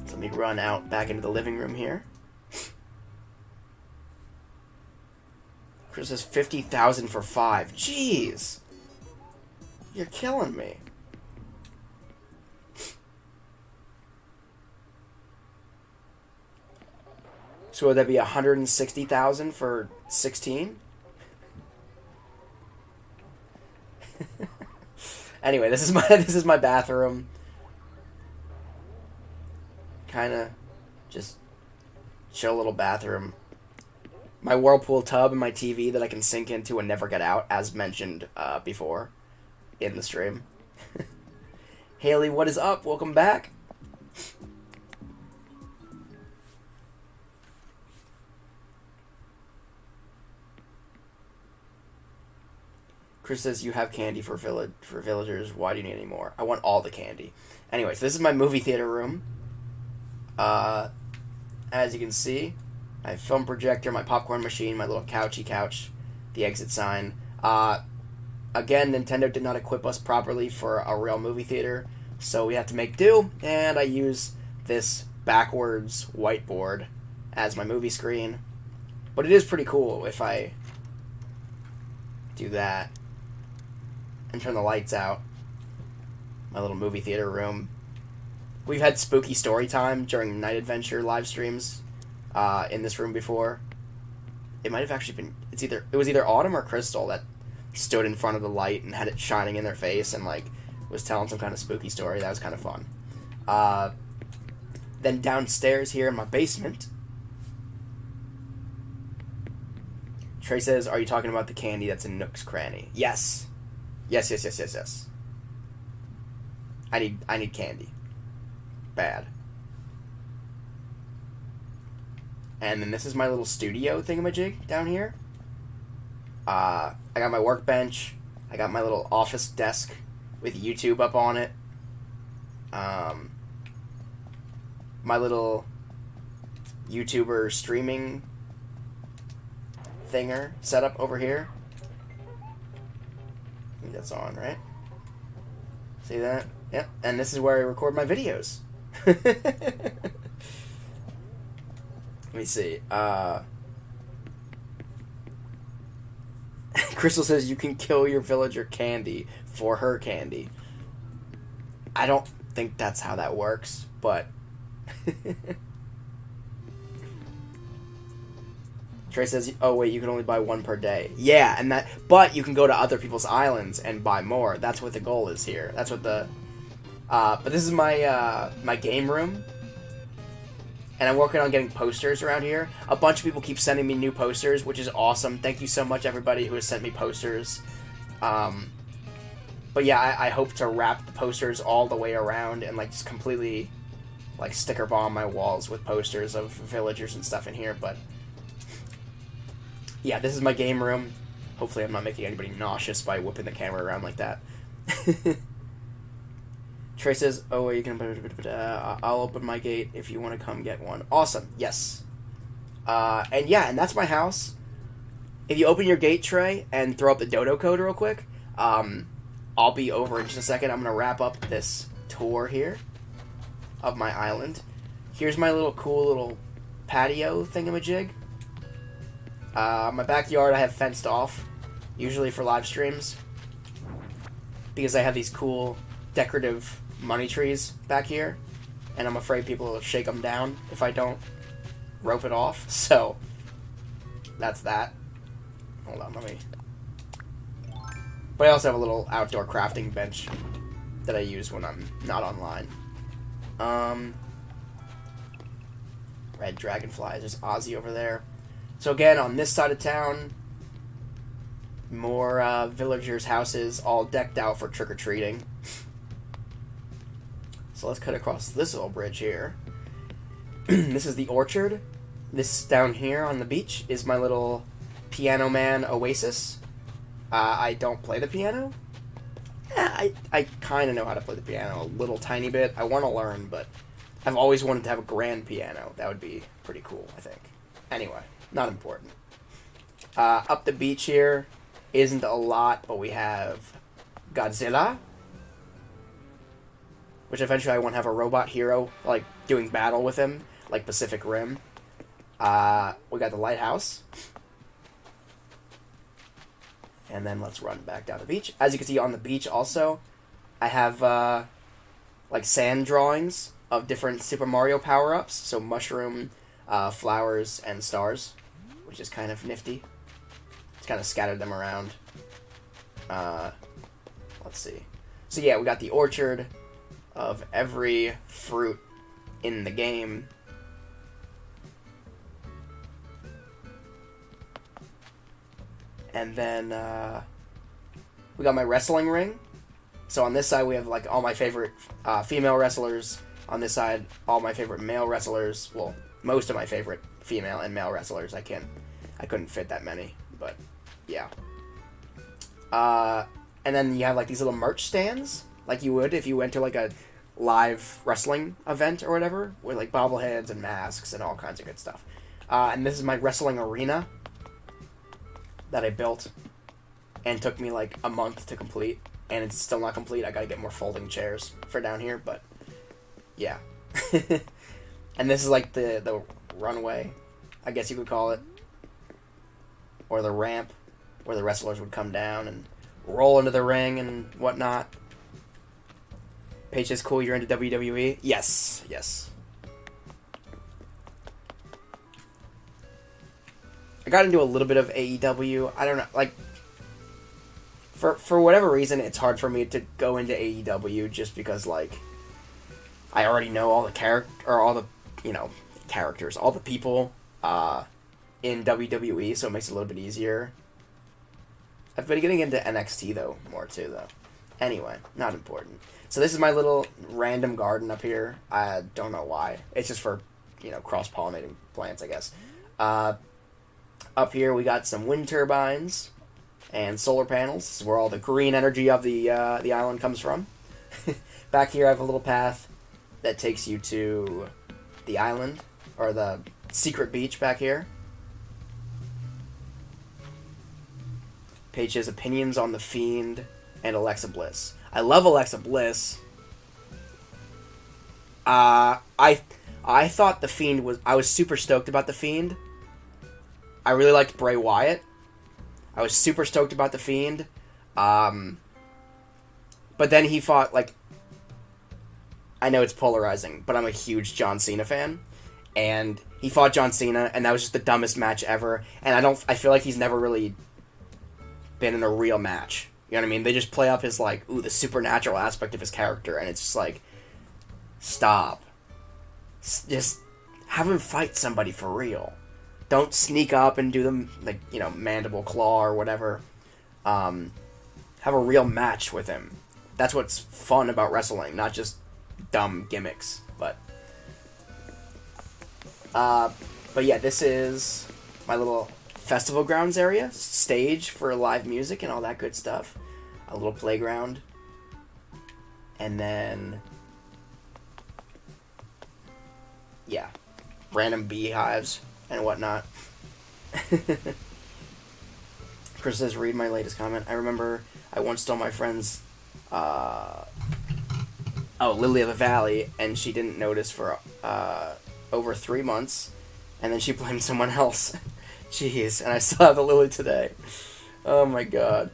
let me run out back into the living room here. Chris says 50,000 for 5. Jeez! You're killing me. So would that be 160,000 for 16? Anyway, this is my bathroom. Kind of just chill little bathroom. My whirlpool tub and my TV that I can sink into and never get out, as mentioned before in the stream. Haley, what is up? Welcome back. Chris says, you have candy for villagers. Why do you need any more? I want all the candy. Anyways, this is my movie theater room. As you can see, I have film projector, my popcorn machine, my little couchy couch, the exit sign. Again, Nintendo did not equip us properly for a real movie theater, so we have to make do, and I use this backwards whiteboard as my movie screen. But it is pretty cool if I do that and turn the lights out. My little movie theater room. We've had spooky story time during Night Adventure live streams in this room before. It might have actually been... It was either Autumn or Crystal that stood in front of the light and had it shining in their face and, like, was telling some kind of spooky story. That was kind of fun. Then downstairs here in my basement, Trey says, are you talking about the candy that's in Nook's Cranny? Yes. Yes. I need candy. Bad. And then this is my little studio thingamajig down here. I got my workbench. I got my little office desk with YouTube up on it. My little YouTuber streaming thinger set up over here. I think that's on, right? See that? Yep. And this is where I record my videos. Let me see. Crystal says you can kill your villager candy for her candy. I don't think that's how that works, but... Trey says, oh wait, you can only buy one per day. Yeah, and that, but you can go to other people's islands and buy more. That's what the goal is here. That's what the, but this is my, my game room. And I'm working on getting posters around here. A bunch of people keep sending me new posters, which is awesome. Thank you so much, everybody who has sent me posters. But yeah, I hope to wrap the posters all the way around and, like, just completely, like, sticker bomb my walls with posters of villagers and stuff in here, but... Yeah, this is my game room. Hopefully I'm not making anybody nauseous by whipping the camera around like that. Trey says, oh, you can... I'll open my gate if you want to come get one. Awesome, yes. And yeah, and that's my house. If you open your gate, Trey, and throw up the dodo code real quick, I'll be over in just a second. I'm going to wrap up this tour here of my island. Here's my little cool little patio thingamajig. My backyard I have fenced off, usually for live streams, because I have these cool decorative money trees back here, and I'm afraid people will shake them down if I don't rope it off, so that's that. Hold on, let me... But I also have a little outdoor crafting bench that I use when I'm not online. Red dragonflies, there's Ozzy over there. So again, on this side of town, more villagers' houses all decked out for trick-or-treating. So let's cut across this little bridge here. This is the orchard. This down here on the beach is my little Piano Man oasis. I don't play the piano. I kind of know how to play the piano a little tiny bit. I want to learn, but I've always wanted to have a grand piano. That would be pretty cool, I think. Anyway. Not important. Up the beach here isn't a lot, but we have Godzilla, which eventually I want to have a robot hero, like, doing battle with him, like Pacific Rim. We got the lighthouse. And then let's run back down the beach. As you can see on the beach also, I have, like, sand drawings of different Super Mario power-ups. So mushroom, flowers, and stars, which is kind of nifty. It's kind of scattered them around. Let's see. So yeah, we got the orchard of every fruit in the game. And then we got my wrestling ring. So on this side we have like all my favorite female wrestlers. On this side, all my favorite male wrestlers. Well, most of my favorite female and male wrestlers. I couldn't fit that many, but yeah. And then you have like these little merch stands, like you would if you went to like a live wrestling event or whatever, with like bobbleheads and masks and all kinds of good stuff. And this is my wrestling arena that I built, and took me like a month to complete, and it's still not complete. I gotta get more folding chairs for down here, but yeah. And this is like the runway, I guess you could call it, or the ramp where the wrestlers would come down and roll into the ring and whatnot. Paige says, cool, you're into WWE? Yes, yes. I got into a little bit of AEW. I don't know, like, for whatever reason, it's hard for me to go into AEW just because, like, I already know all the all the, you know, characters, all the people in WWE, so it makes it a little bit easier. I've been getting into NXT, though, more too, though. Anyway, not important. So this is my little random garden up here. I don't know why. It's just for, you know, cross-pollinating plants, I guess. Up here we got some wind turbines and solar panels. This is where all the green energy of the island comes from. Back here I have a little path that takes you to the island, or the secret beach back here. Page's opinions on The Fiend and Alexa Bliss. I love Alexa Bliss. I thought The Fiend was... I was super stoked about The Fiend. I really liked Bray Wyatt. I was super stoked about The Fiend. But then he fought, like... I know it's polarizing, but I'm a huge John Cena fan. And he fought John Cena, and that was just the dumbest match ever. And I feel like he's never really been in a real match. You know what I mean? They just play up his, like, the supernatural aspect of his character, and it's just like, stop. Just have him fight somebody for real. Don't sneak up and do them, like, mandible claw or whatever. Have a real match with him. That's what's fun about wrestling, not just dumb gimmicks. But yeah, this is my little festival grounds area, stage for live music and all that good stuff. A little playground. And then, yeah, random beehives and whatnot. Chris says, read my latest comment. I remember I once stole my friend's Lily of the Valley, and she didn't notice for over 3 months, and then she blamed someone else. Jeez, and I still have the lily today. Oh my god.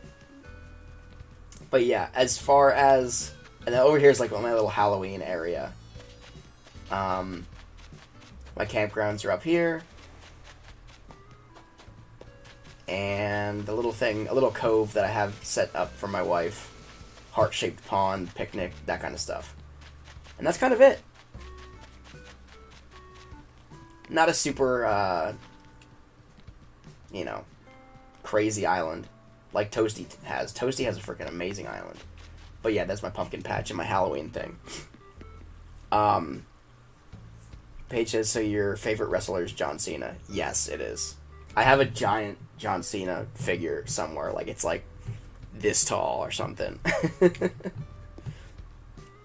But yeah, as far as... And then over here is like my little Halloween area. My campgrounds are up here. And the little thing, a little cove that I have set up for my wife. Heart-shaped pond, picnic, that kind of stuff. And that's kind of it. Not a super, crazy island like Toasty has. Toasty has a freaking amazing island. But yeah, that's my pumpkin patch and my Halloween thing. Paige says, so your favorite wrestler is John Cena? Yes, it is. I have a giant John Cena figure somewhere. Like, it's like this tall or something.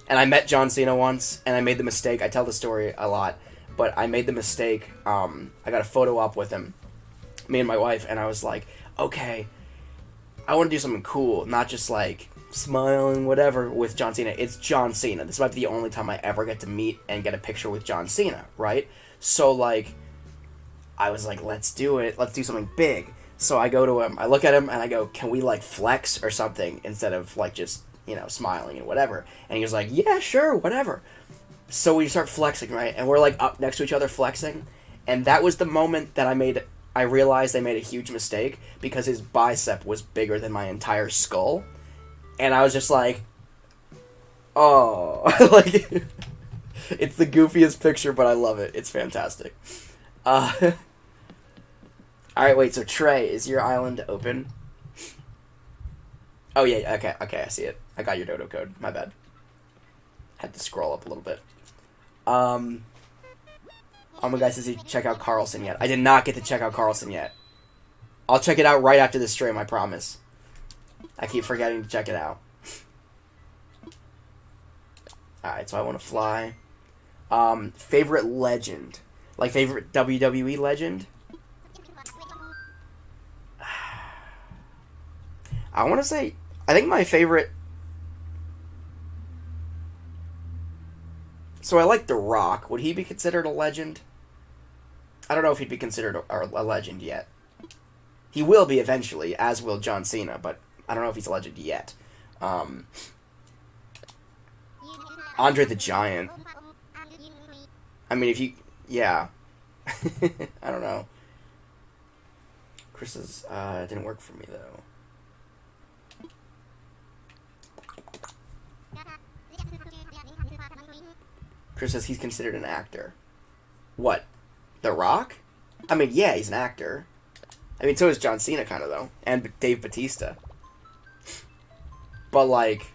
And I met John Cena once, and I made the mistake. I tell the story a lot, but I made the mistake. I got a photo op with him, me and my wife, and I was like, okay, I want to do something cool, not just like smiling, whatever, with John Cena. It's John Cena. This might be the only time I ever get to meet and get a picture with John Cena, right? So, like, I was like, let's do it. Let's do something big. So I go to him, I look at him, and I go, can we, like, flex or something instead of, like, just, smiling and whatever? And he was like, yeah, sure, whatever. So we start flexing, right? And we're, like, up next to each other flexing. And that was the moment that I realized I made a huge mistake because his bicep was bigger than my entire skull. And I was just like, oh. Like, it's the goofiest picture, but I love it. It's fantastic. Alright, wait, so Trey, is your island open? Oh, yeah, okay, I see it. I got your dodo code. My bad. Had to scroll up a little bit. Oh my guy says he check out Carlson yet. I did not get to check out Carlson yet. I'll check it out right after this stream, I promise. I keep forgetting to check it out. Alright, so I want to fly. Favorite legend. Like, favorite WWE legend? I want to say, I think my favorite... So I like The Rock. Would he be considered a legend? I don't know if he'd be considered a legend yet. He will be eventually, as will John Cena, but I don't know if he's a legend yet. Andre the Giant. I mean, if you... Yeah. I don't know. Chris's, didn't work for me, though. Chris says he's considered an actor. What? The Rock? I mean, yeah, he's an actor. I mean, so is John Cena, kind of, though. And Dave Bautista. But, like...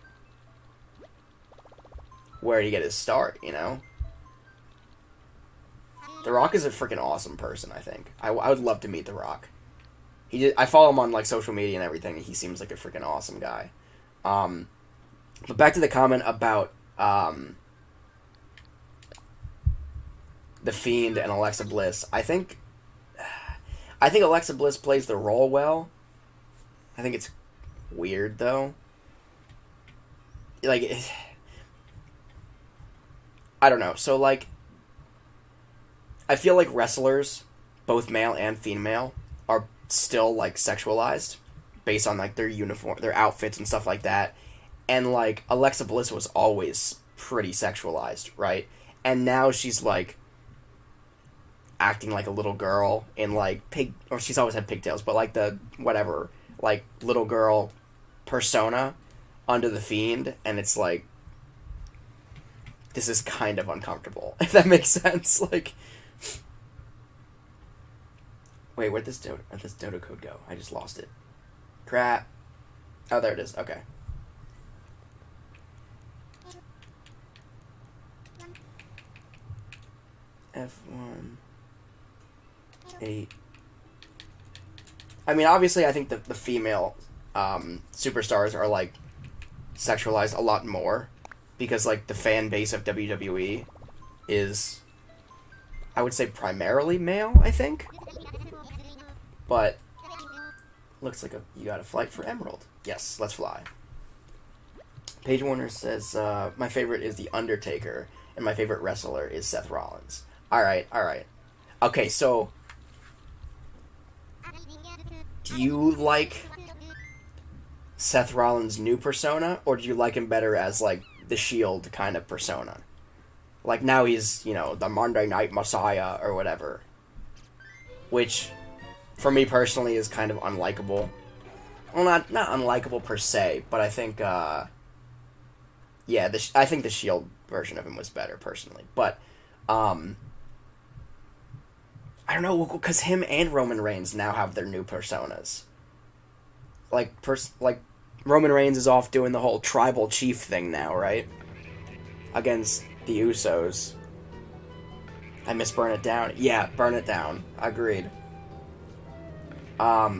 where did he get his start, you know? The Rock is a freaking awesome person, I think. I would love to meet The Rock. I follow him on, like, social media and everything, and he seems like a freaking awesome guy. But back to the comment about, The Fiend and Alexa Bliss. I think Alexa Bliss plays the role well. I think it's weird, though. Like, I don't know. So, like, I feel like wrestlers, both male and female, are still, like, sexualized based on, like, their uniform, their outfits and stuff like that. And, like, Alexa Bliss was always pretty sexualized, right? And now she's, like, acting like a little girl in, like, or she's always had pigtails, but, like, the, whatever, like, little girl persona under the Fiend, and it's, like, this is kind of uncomfortable, if that makes sense. Like, wait, where'd this dodo code go? I just lost it. Crap. Oh, there it is. Okay. F1 8. I mean, obviously, I think that the female superstars are, like, sexualized a lot more because, like, the fan base of WWE is, I would say, primarily male, I think. But looks like you got a flight for Emerald. Yes, let's fly. Page Warner says, my favorite is The Undertaker, and my favorite wrestler is Seth Rollins. Alright. Okay, so, do you like Seth Rollins' new persona, or do you like him better as, like, the Shield kind of persona? Like, now he's, you know, the Monday Night Messiah, or whatever. Which, for me personally, is kind of unlikable. Well, not unlikable per se, but I think, yeah, I think the Shield version of him was better, personally. But, I don't know, because him and Roman Reigns now have their new personas. Like, Roman Reigns is off doing the whole tribal chief thing now, right? Against the Usos. I miss Burn It Down. Yeah, Burn It Down. Agreed. But,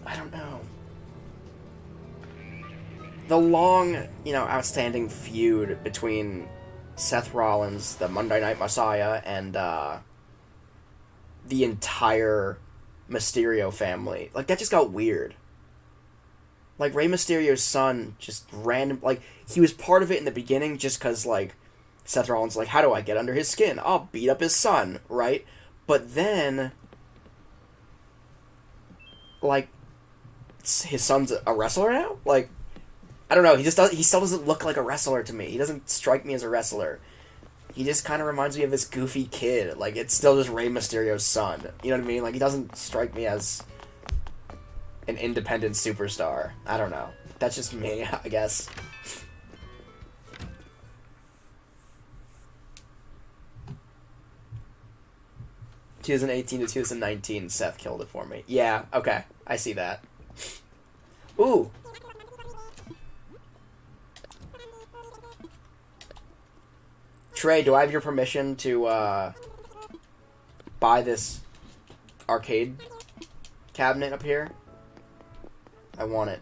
I don't know. The long, you know, outstanding feud between Seth Rollins, the Monday Night Messiah, and the entire Mysterio family. Like, that just got weird. Like, Rey Mysterio's son just like, he was part of it in the beginning just because, like, Seth Rollins, like, how do I get under his skin? I'll beat up his son, right? But then, like, his son's a wrestler now? Like, I don't know, he still doesn't look like a wrestler to me. He doesn't strike me as a wrestler. He just kind of reminds me of this goofy kid. Like, it's still just Rey Mysterio's son. You know what I mean? Like, he doesn't strike me as an independent superstar. I don't know. That's just me, I guess. ...2018 to 2019, Seth killed it for me. Yeah, okay. I see that. Ooh! Trey, do I have your permission to, buy this arcade cabinet up here? I want it.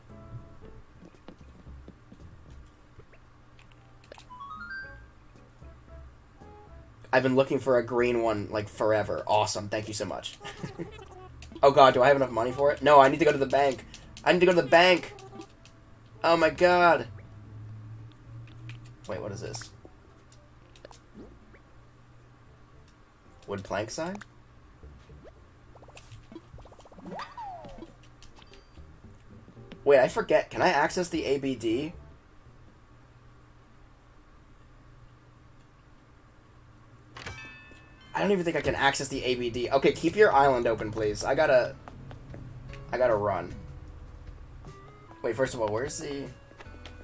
I've been looking for a green one, like, forever. Awesome, thank you so much. Oh god, do I have enough money for it? No, I need to go to the bank. Oh my god. Wait, what is this? Wood plank sign? Wait, I forget. Can I access the ABD? I don't even think I can access the ABD. Okay, keep your island open, please. I gotta run. Wait, first of all, where's the...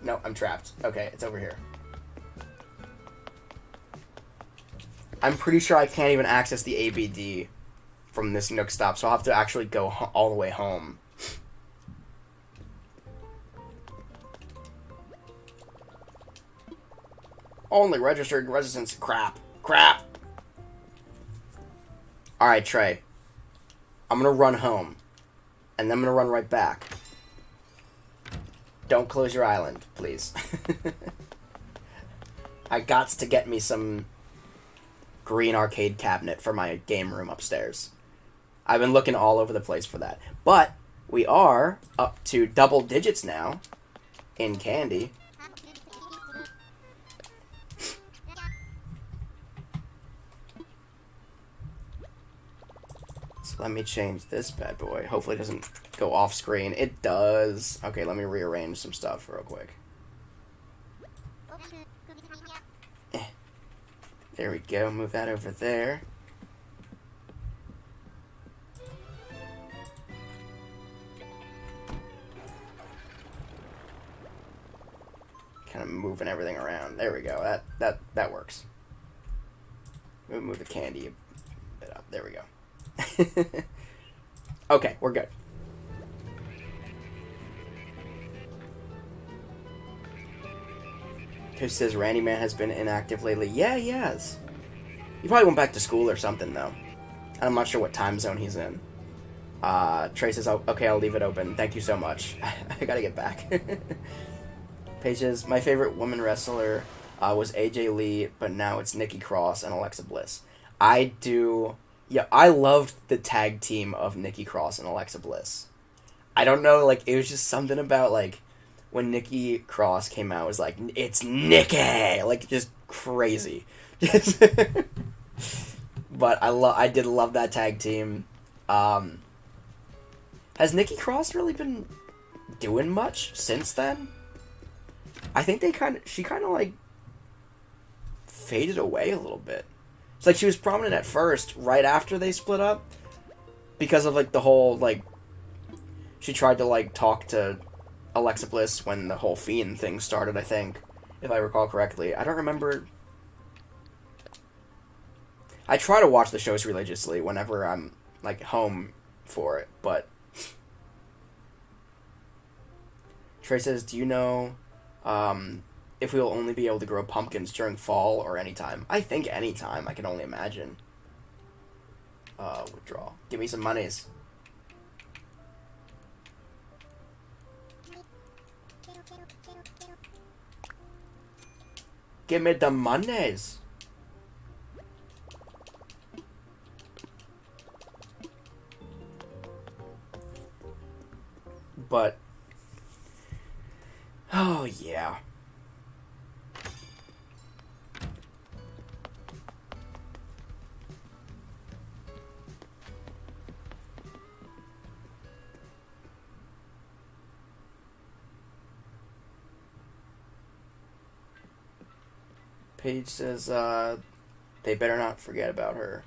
No, I'm trapped. Okay, it's over here. I'm pretty sure I can't even access the ABD from this Nook stop, so I'll have to actually go all the way home. Only registered residents. Crap. Alright, Trey. I'm gonna run home. And then I'm gonna run right back. Don't close your island, please. I gots to get me some green arcade cabinet for my game room upstairs. I've been looking all over the place for that. But we are up to double digits now in candy. So let me change this bad boy. Hopefully it doesn't go off screen. It does. Okay, let me rearrange some stuff real quick. There we go. Move that over there. Kind of moving everything around. There we go. That works. Move the candy a bit up. There we go. Okay, we're good. Who says Randy Man has been inactive lately? Yeah, he has. He probably went back to school or something, though. I'm not sure what time zone he's in. Trey says, oh, okay, I'll leave it open. Thank you so much. I gotta get back. Pages, my favorite woman wrestler was AJ Lee, but now it's Nikki Cross and Alexa Bliss. I loved the tag team of Nikki Cross and Alexa Bliss. I don't know, like, it was just something about, like, when Nikki Cross came out, it was like, it's Nikki! Like, just crazy. But I did love that tag team. Has Nikki Cross really been doing much since then? I think she kind of, like, faded away a little bit. It's like she was prominent at first, right after they split up, because of, like, the whole, like, she tried to, like, talk to Alexa Bliss when the whole Fiend thing started, I think, if I recall correctly. I don't remember. I try to watch the shows religiously whenever I'm, like, home for it, but Trey says, do you know if we will only be able to grow pumpkins during fall or anytime? I think anytime. I can only imagine. Withdraw. Give me some monies. Give me the monies. But, oh yeah. Paige says, they better not forget about her.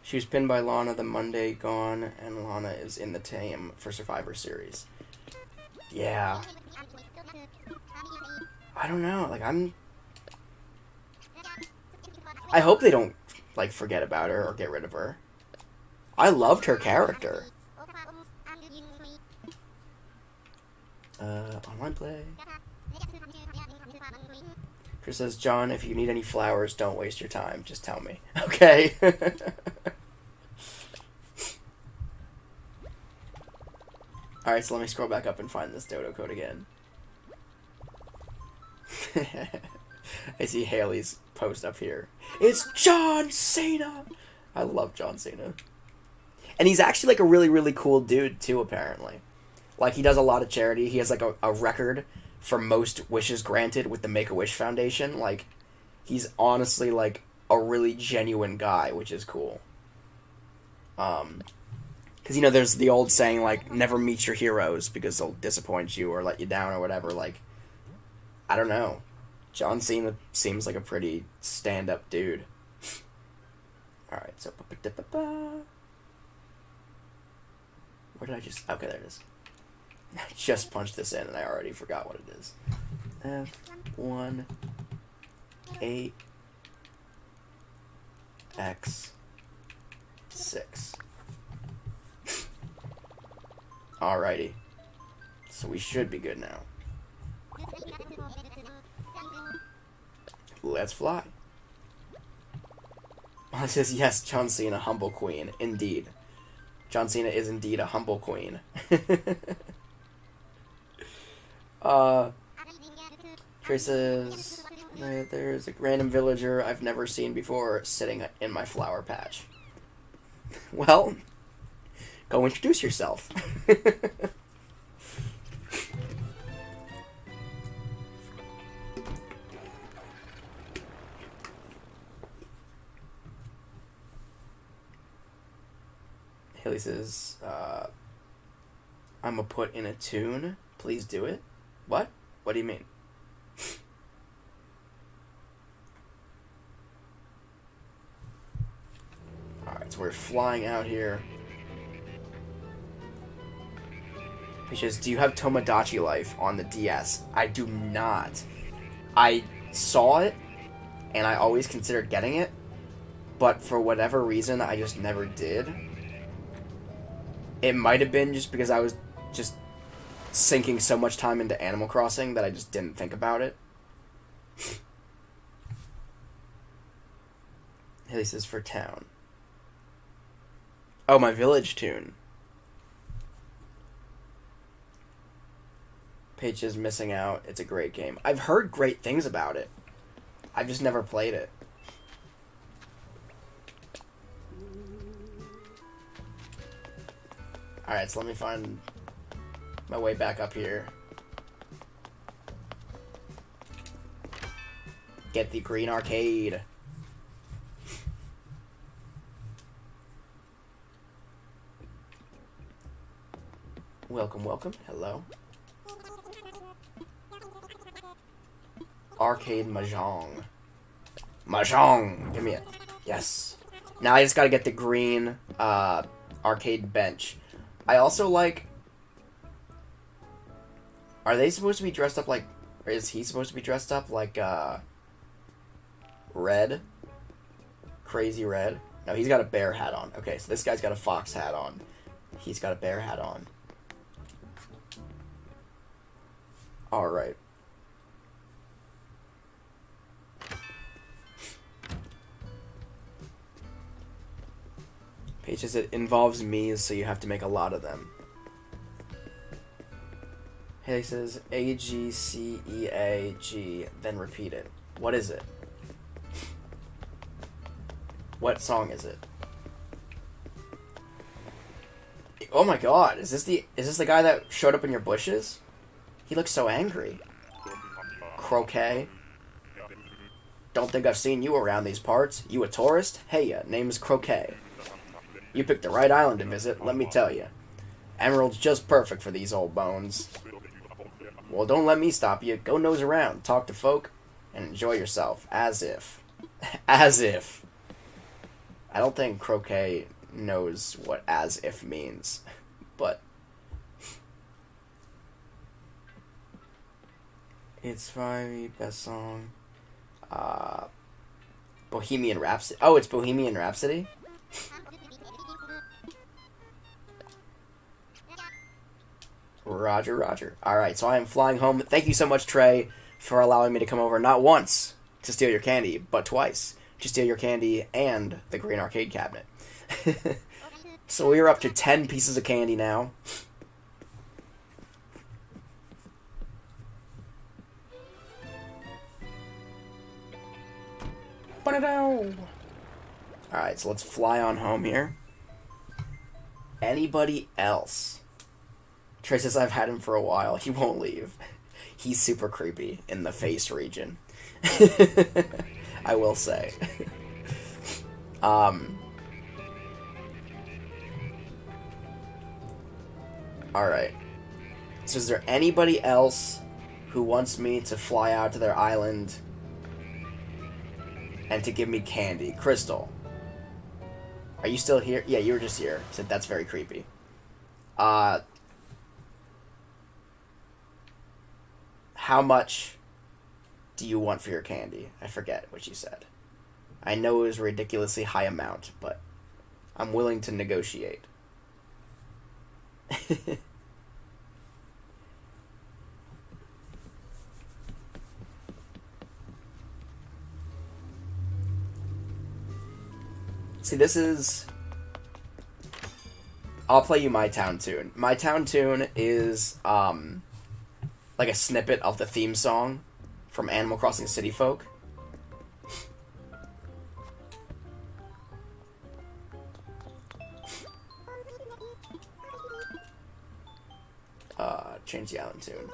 She was pinned by Lana the Monday gone, and Lana is in the team for Survivor Series. Yeah. I don't know, like, I hope they don't, like, forget about her or get rid of her. I loved her character. Online play. Chris says, John, if you need any flowers, don't waste your time. Just tell me. Okay. Alright, so let me scroll back up and find this dodo code again. I see Haley's post up here. It's John Cena! I love John Cena. And he's actually, like, a really, really cool dude, too, apparently. Like, he does a lot of charity. He has, like, a record for most wishes granted with the Make-A-Wish Foundation. Like, he's honestly, like, a really genuine guy, which is cool. Because, you know, there's the old saying, like, never meet your heroes because they'll disappoint you or let you down or whatever. Like, I don't know. John Cena seems like a pretty stand-up dude. Alright, so... Where did I just... Okay, there it is. I just punched this in and I already forgot what it is. F1 8 X 6. Alrighty. So we should be good now. Let's fly. Well, it says, yes, John Cena, humble queen. Indeed. John Cena is indeed a humble queen. Trey says, there's a random villager I've never seen before sitting in my flower patch. Well, Go introduce yourself. Haley says, I'm gonna put in a tune. Please do it. What? What do you mean? Alright, so we're flying out here. He says, do you have Tomodachi Life on the DS? I do not. I saw it, and I always considered getting it, but for whatever reason, I just never did. It might have been just because I was just sinking so much time into Animal Crossing that I just didn't think about it. This is for town. Oh, my village tune. Paige is missing out. It's a great game. I've heard great things about it. I've just never played it. Alright, so let me find my way back up here. Get the green arcade. Welcome, welcome. Hello. Arcade Mahjong. Mahjong! Give me it. Yes. Now I just gotta get the green arcade bench. I also like... Are they supposed to be dressed up like... Or is he supposed to be dressed up like, Red? Crazy Red? No, he's got a bear hat on. Okay, so this guy's got a fox hat on. He's got a bear hat on. Alright. Paige says it involves me's, so you have to make a lot of them. Haley says A-G-C-E-A-G, then repeat it. What is it? What song is it? Oh my god, is this the guy that showed up in your bushes? He looks so angry. Croquet. Don't think I've seen you around these parts. You a tourist? Hey, name's Croquet. You picked the right island to visit, let me tell you. Emerald's just perfect for these old bones. Well, don't let me stop you. Go nose around, talk to folk, and enjoy yourself. As if. As if. I don't think Croquet knows what as if means. But... It's 5 best song. Bohemian Rhapsody. Oh, it's Bohemian Rhapsody? Roger, roger. Alright, so I am flying home. Thank you so much, Trey, for allowing me to come over not once to steal your candy, but twice to steal your candy and the green arcade cabinet. So we are up to 10 pieces of candy now. Alright, so let's fly on home here. Anybody else? Trey says I've had him for a while. He won't leave. He's super creepy in the face region. I will say. Alright. So is there anybody else who wants me to fly out to their island and to give me candy? Crystal. Are you still here? Yeah, you were just here. Said that's very creepy. How much do you want for your candy? I forget what you said. I know it was a ridiculously high amount, but I'm willing to negotiate. See, this is... I'll play you My Town Tune. My Town Tune is, like a snippet of the theme song from Animal Crossing City Folk. change the island tune.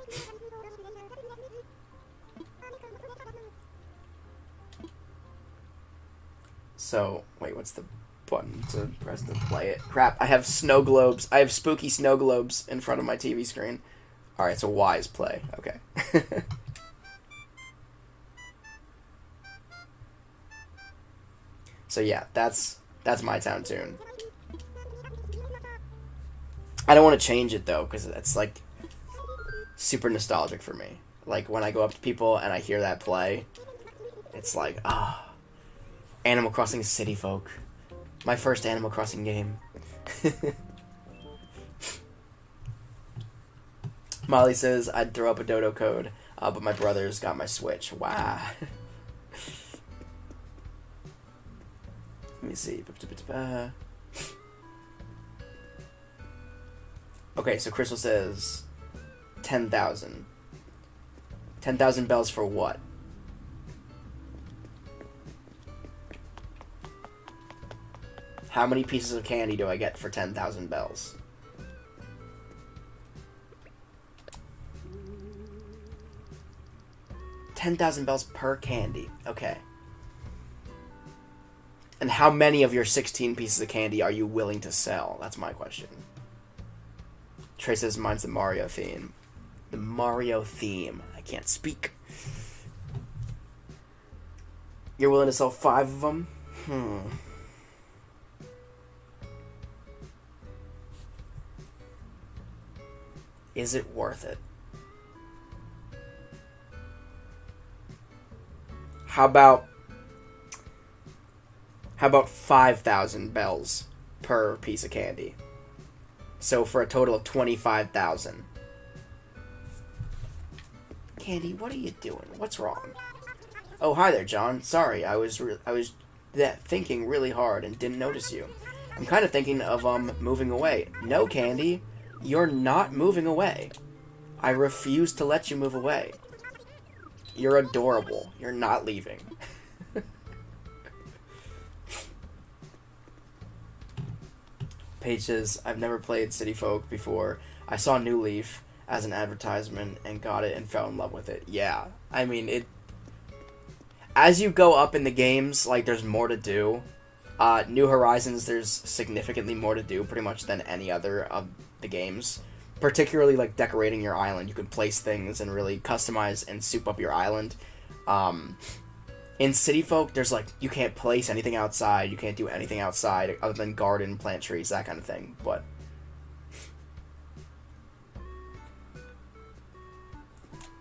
So, wait, what's the button to press to play it? Crap, I have snow globes. I have spooky snow globes in front of my TV screen. Alright, so Y is play. Okay. So yeah, that's my town tune. I don't want to change it though, because it's like super nostalgic for me. Like when I go up to people and I hear that play, it's like, ah, Animal Crossing City Folk. My first Animal Crossing game. Molly says I'd throw up a dodo code, but my brother's got my Switch. Wow. Let me see. Okay, so Crystal says 10,000. 10,000 bells for what? How many pieces of candy do I get for 10,000 bells? $10,000 bells per candy. Okay. And how many of your 16 pieces of candy are you willing to sell? That's my question. Trey says mine's the Mario theme. The Mario theme. I can't speak. You're willing to sell 5 of them? Is it worth it? How about 5,000 bells per piece of candy? So for a total of 25,000. Candy, what are you doing? What's wrong? Oh, hi there, John. Sorry, I was thinking really hard and didn't notice you. I'm kind of thinking of moving away. No, Candy, you're not moving away. I refuse to let you move away. You're adorable. You're not leaving. Paige says, I've never played City Folk before. I saw New Leaf as an advertisement and got it and fell in love with it. Yeah. I mean, it... As you go up in the games, like, there's more to do. New Horizons, there's significantly more to do, pretty much, than any other of the games. Particularly, like, decorating your island. You can place things and really customize and soup up your island. In City Folk, there's, like, you can't place anything outside. You can't do anything outside other than garden, plant trees, that kind of thing. But...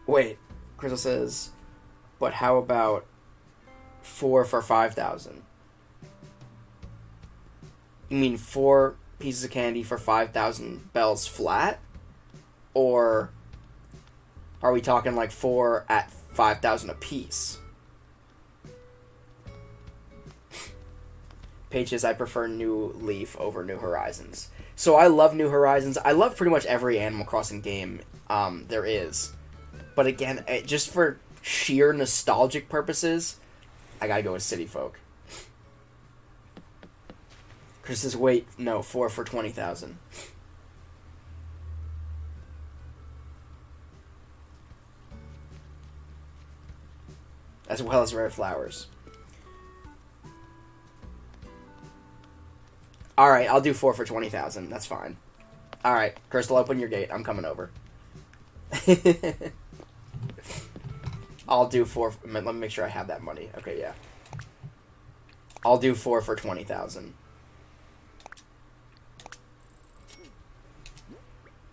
Wait. Crystal says, but how about 4 for 5,000? You mean 4 pieces of candy for 5,000 bells flat? Or are we talking like 4 at 5,000 a piece? Paige says, I prefer New Leaf over New Horizons. So I love New Horizons. I love pretty much every Animal Crossing game there is. But again, just for sheer nostalgic purposes, I gotta go with City Folk. Chris says, wait, no, 4 for 20,000. As well as rare flowers. Alright, I'll do 4 for 20,000. That's fine. Alright, Crystal, open your gate. I'm coming over. I'll do 4... Let me make sure I have that money. Okay, yeah. I'll do 4 for 20,000.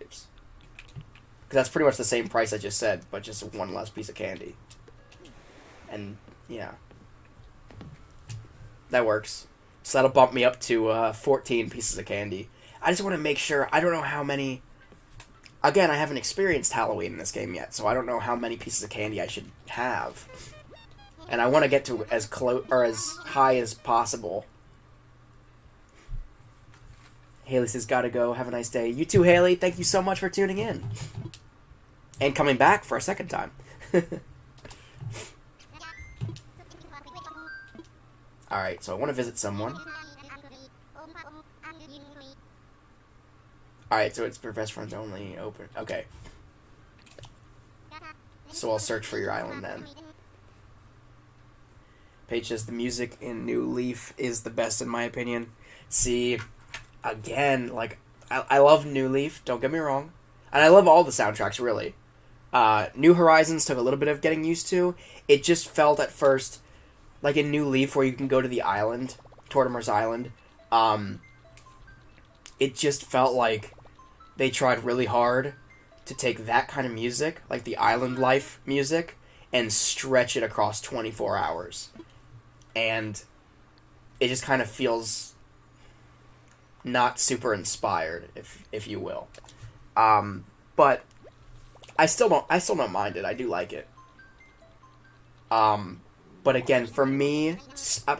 Oops. Because that's pretty much the same price I just said, but just 1 less piece of candy. And, yeah. That works. So that'll bump me up to 14 pieces of candy. I just want to make sure... I don't know how many... Again, I haven't experienced Halloween in this game yet, so I don't know how many pieces of candy I should have. And I want to get to as close or as high as possible. Haley says, gotta go. Have a nice day. You too, Haley. Thank you so much for tuning in. And coming back for a second time. Alright, so I want to visit someone. Alright, so it's for best friends only. Open. Okay. so I'll search for your island then. Paige says the music in New Leaf is the best in my opinion. See, again, like, I love New Leaf, don't get me wrong. And I love all the soundtracks, really. New Horizons took a little bit of getting used to. It just felt at first, like in New Leaf, where you can go to the island, Tortimer's Island, it just felt like they tried really hard to take that kind of music, like the island life music, and stretch it across 24 hours. And it just kind of feels not super inspired, if you will. But I still don't mind it. I do like it. But again, for me, and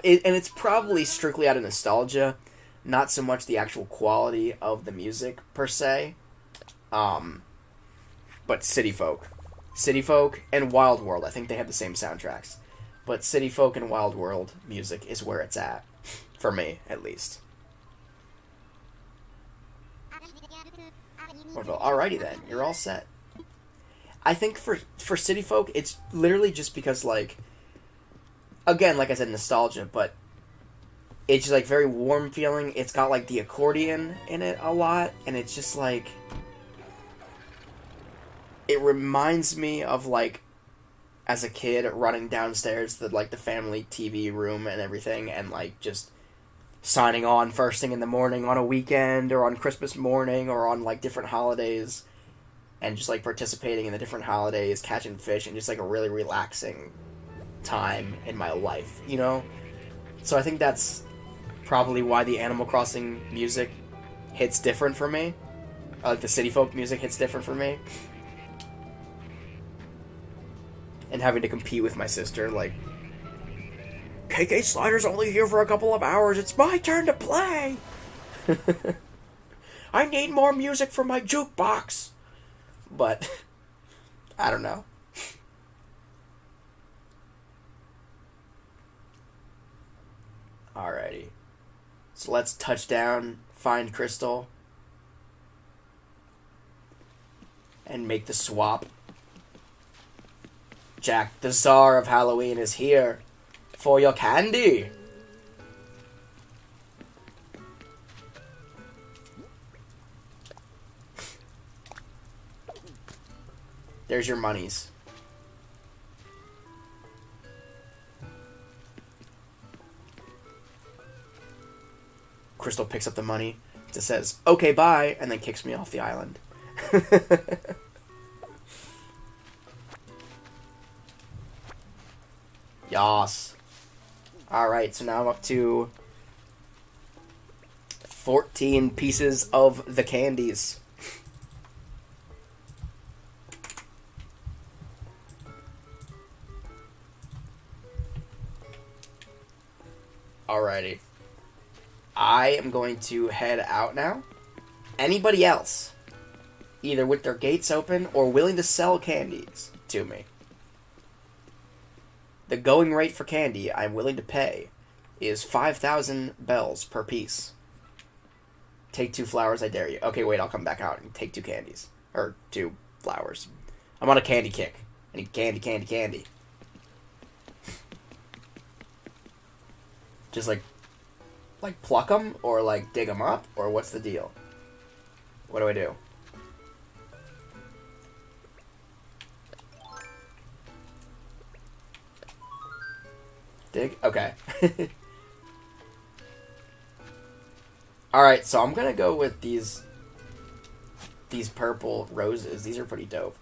it's probably strictly out of nostalgia, not so much the actual quality of the music per se. But City Folk and Wild World, I think they have the same soundtracks. But City Folk and Wild World music is where it's at, for me at least. Wonderful. Alrighty then, you're all set. I think for City Folk, it's literally just because, like, again, like I said, nostalgia, but it's just, like, very warm feeling. It's got, like, the accordion in it a lot, and it's just, like, it reminds me of, like, as a kid running downstairs to, like, the family TV room and everything, and, like, just signing on first thing in the morning on a weekend, or on Christmas morning, or on, like, different holidays, and just, like, participating in the different holidays, catching fish, and just, like, a really relaxing time in my life, you know? So I think that's probably why the Animal Crossing music hits different for me. Like, the City Folk music hits different for me. And having to compete with my sister, like, KK Slider's only here for a couple of hours, it's my turn to play! I need more music for my jukebox! But, I don't know. Alrighty. So let's touch down, find Crystal, and make the swap. Jack, the Czar of Halloween, is here for your candy. There's your monies. Crystal picks up the money, just says, okay, bye, and then kicks me off the island. Yas. Alright, so now I'm up to 14 pieces of the candies. Alrighty. I am going to head out now. Anybody else, either with their gates open or willing to sell candies to me, the going rate for candy I'm willing to pay is 5,000 bells per piece. Take 2 flowers, I dare you. Okay, wait, I'll come back out and take 2 candies. Or 2 flowers. I'm on a candy kick. I need candy, candy, candy. Just like pluck them, or like dig them up, or what's the deal? What do I do? Dig? Okay. Alright, so I'm gonna go with these purple roses. These are pretty dope.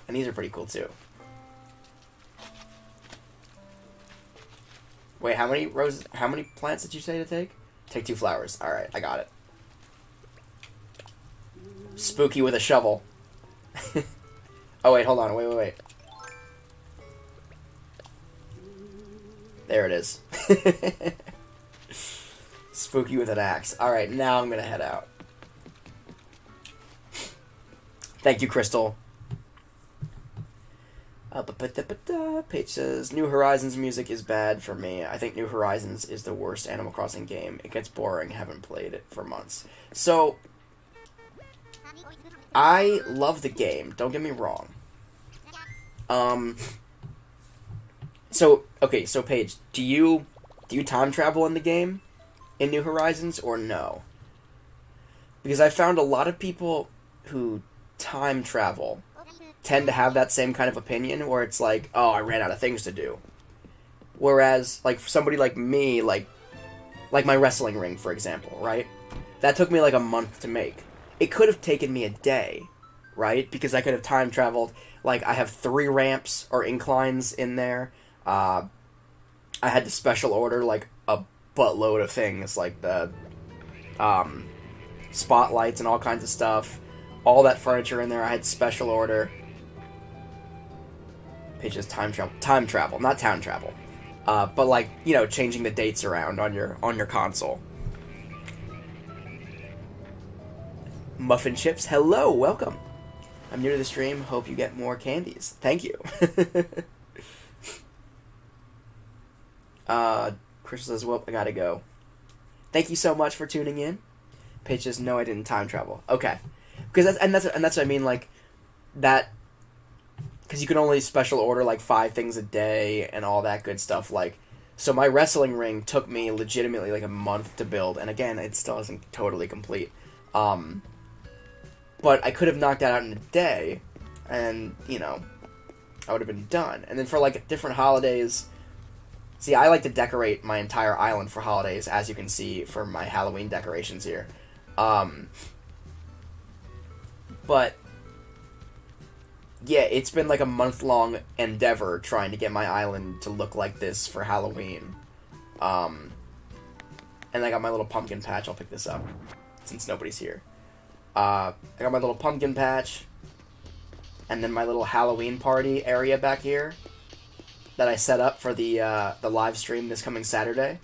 And these are pretty cool too. Wait, how many plants did you say to take? Take 2 flowers. Alright, I got it. Spooky with a shovel. Oh, wait, hold on. Wait. There it is. Spooky with an axe. Alright, now I'm gonna head out. Thank you, Crystal. Paige says, New Horizons music is bad for me. I think New Horizons is the worst Animal Crossing game. It gets boring. Haven't played it for months. So, I love the game. Don't get me wrong. So Paige, do you time travel in the game in New Horizons or no? Because I found a lot of people who time travel tend to have that same kind of opinion where it's like, oh, I ran out of things to do. Whereas, like, for somebody like me, like my wrestling ring, for example, right? That took me like a month to make. It could have taken me a day, right? Because I could have time traveled. Like, I have 3 ramps or inclines in there. I had to special order, like, a buttload of things, like the spotlights and all kinds of stuff. All that furniture in there, I had special order. Pages time travel, not town travel. But, like, you know, changing the dates around on your console. Muffin Chips, hello, welcome. I'm new to the stream, hope you get more candies. Thank you. Crystal says, well, I gotta go. Thank you so much for tuning in. Paige says, no, I didn't time travel. Okay. Because that's what I mean, like, that, because you can only special order, like, 5 things a day and all that good stuff, like, so my wrestling ring took me legitimately, like, a month to build, and again, it still isn't totally complete. But I could have knocked that out in a day, and, you know, I would have been done. And then for, like, different holidays, see, I like to decorate my entire island for holidays, as you can see for my Halloween decorations here. But, yeah, it's been like a month-long endeavor trying to get my island to look like this for Halloween. And I got my little pumpkin patch. I'll pick this up, since nobody's here. I got my little pumpkin patch, and then my little Halloween party area back here that I set up for the live stream this coming Saturday.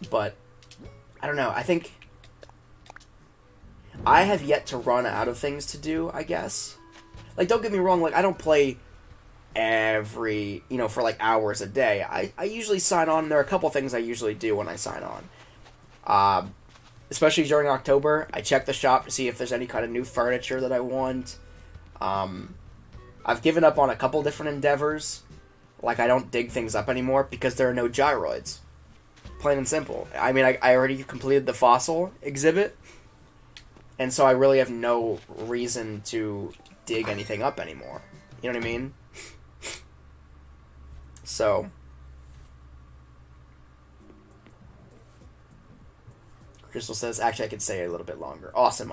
But, I don't know, I think I have yet to run out of things to do, I guess. Like, don't get me wrong, like, I don't play every, you know, for, like, hours a day. I usually sign on. There are a couple things I usually do when I sign on. Especially during October, I check the shop to see if there's any kind of new furniture that I want. I've given up on a couple different endeavors. Like, I don't dig things up anymore because there are no gyroids. Plain and simple. I mean, I already completed the fossil exhibit, and so I really have no reason to dig anything up anymore. You know what I mean? So, Crystal says, actually, I could say it a little bit longer. Awesome.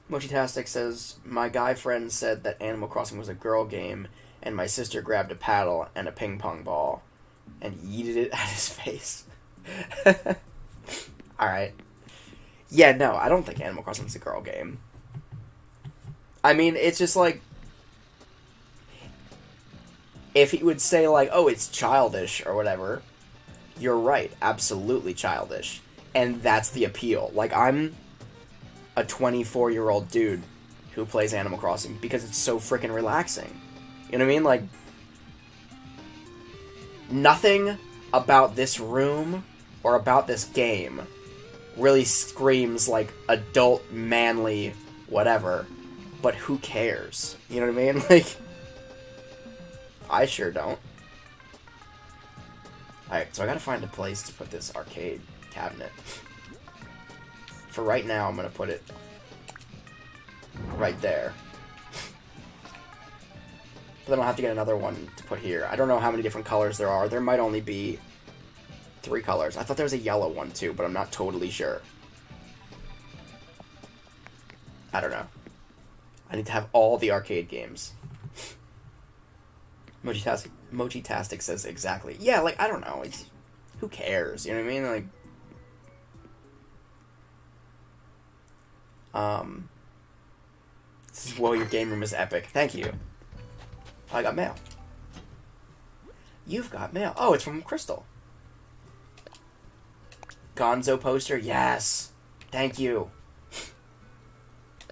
Mochitastic says, my guy friend said that Animal Crossing was a girl game, and my sister grabbed a paddle and a ping pong ball and yeeted it at his face. Alright. Yeah, no, I don't think Animal Crossing is a girl game. I mean, it's just like, if he would say, like, oh, it's childish or whatever, you're right, absolutely childish. And that's the appeal. Like, I'm a 24-year-old dude who plays Animal Crossing because it's so freaking relaxing. You know what I mean? Like, nothing about this room or about this game really screams, like, adult, manly, whatever. But who cares? You know what I mean? Like, I sure don't. Alright, so I gotta find a place to put this arcade cabinet. For right now, I'm gonna put it right there. But then I'll have to get another one to put here. I don't know how many different colors there are. There might only be 3 colors. I thought there was a yellow one too, but I'm not totally sure. I don't know. I need to have all the arcade games. Mochitastic says exactly. Yeah, like, I don't know. It's, who cares? You know what I mean? Like, this is, whoa, your game room is epic. Thank you. I got mail. You've got mail. Oh, it's from Crystal. Gonzo poster? Yes. Thank you.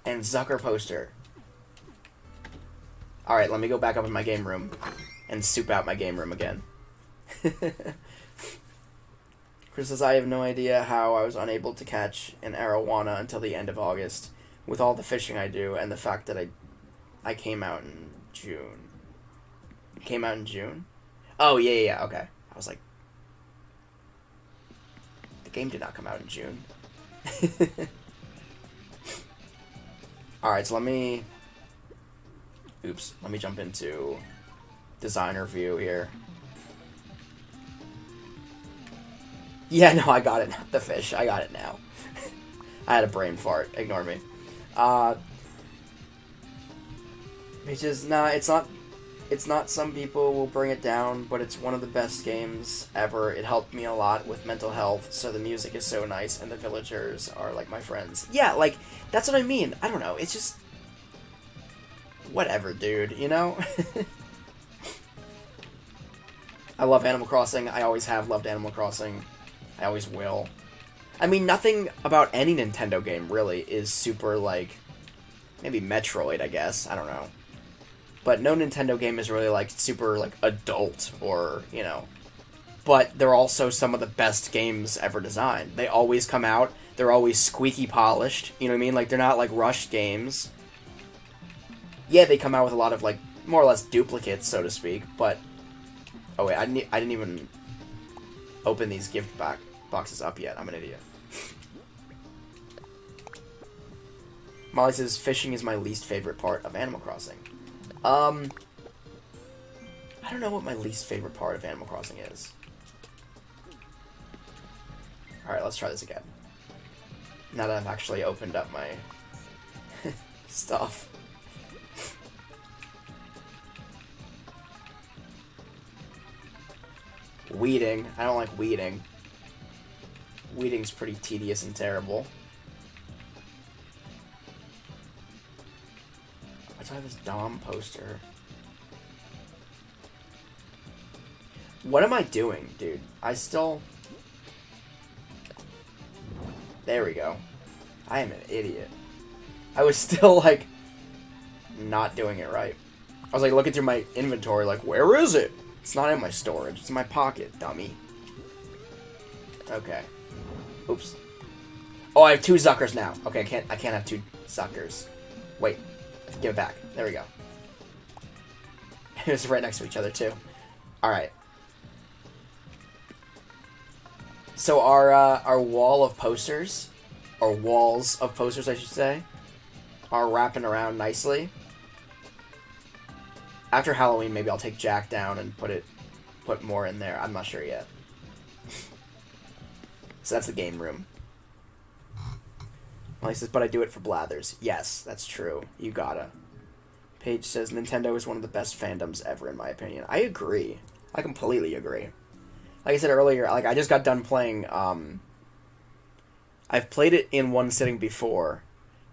And Zucker poster. Alright, let me go back up in my game room and soup out my game room again. Chris says, I have no idea how I was unable to catch an arowana until the end of August, with all the fishing I do, and the fact that I came out in June. Came out in June? Oh, yeah, okay. I was like, the game did not come out in June. Alright, so let me jump into designer view here. Yeah, no, I got it. The fish. I got it now. I had a brain fart. Ignore me. Which is, nah, it's not some people will bring it down, but it's one of the best games ever. It helped me a lot with mental health, so the music is so nice, and the villagers are like my friends. Yeah, like, that's what I mean. I don't know, it's just... whatever, dude, you know? I love Animal Crossing. I always have loved Animal Crossing. I always will. I mean, nothing about any Nintendo game, really, is super, like... maybe Metroid, I guess. I don't know. But no Nintendo game is really, like, super, like, adult, or, you know... but they're also some of the best games ever designed. They always come out, they're always squeaky polished, you know what I mean? Like, they're not, like, rushed games. Yeah, they come out with a lot of, like, more or less duplicates, so to speak, but... oh, wait, I didn't even open these gift boxes up yet. I'm an idiot. Molly says, fishing is my least favorite part of Animal Crossing. I don't know what my least favorite part of Animal Crossing is. Alright, let's try this again. Now that I've actually opened up my stuff. Weeding. I don't like weeding. Weeding's pretty tedious and terrible. What's with this Dom poster? What am I doing, dude? I still... there we go. I am an idiot. I was still, like, not doing it right. I was, like, looking through my inventory, like, where is it? It's not in my storage. It's in my pocket, dummy. Okay. Oops. Oh, I have 2 Zuckers now. Okay, I can't have 2 Zuckers. Wait. Give it back. There we go. It's right next to each other, too. Alright. So our wall of posters, or walls of posters, I should say, are wrapping around nicely. After Halloween, maybe I'll take Jack down and put more in there. I'm not sure yet. So that's the game room. Well, he says, but I do it for Blathers. Yes, that's true. You gotta. Paige says, Nintendo is one of the best fandoms ever, in my opinion. I agree. I completely agree. Like I said earlier, like I just got done playing, I've played it in one sitting before,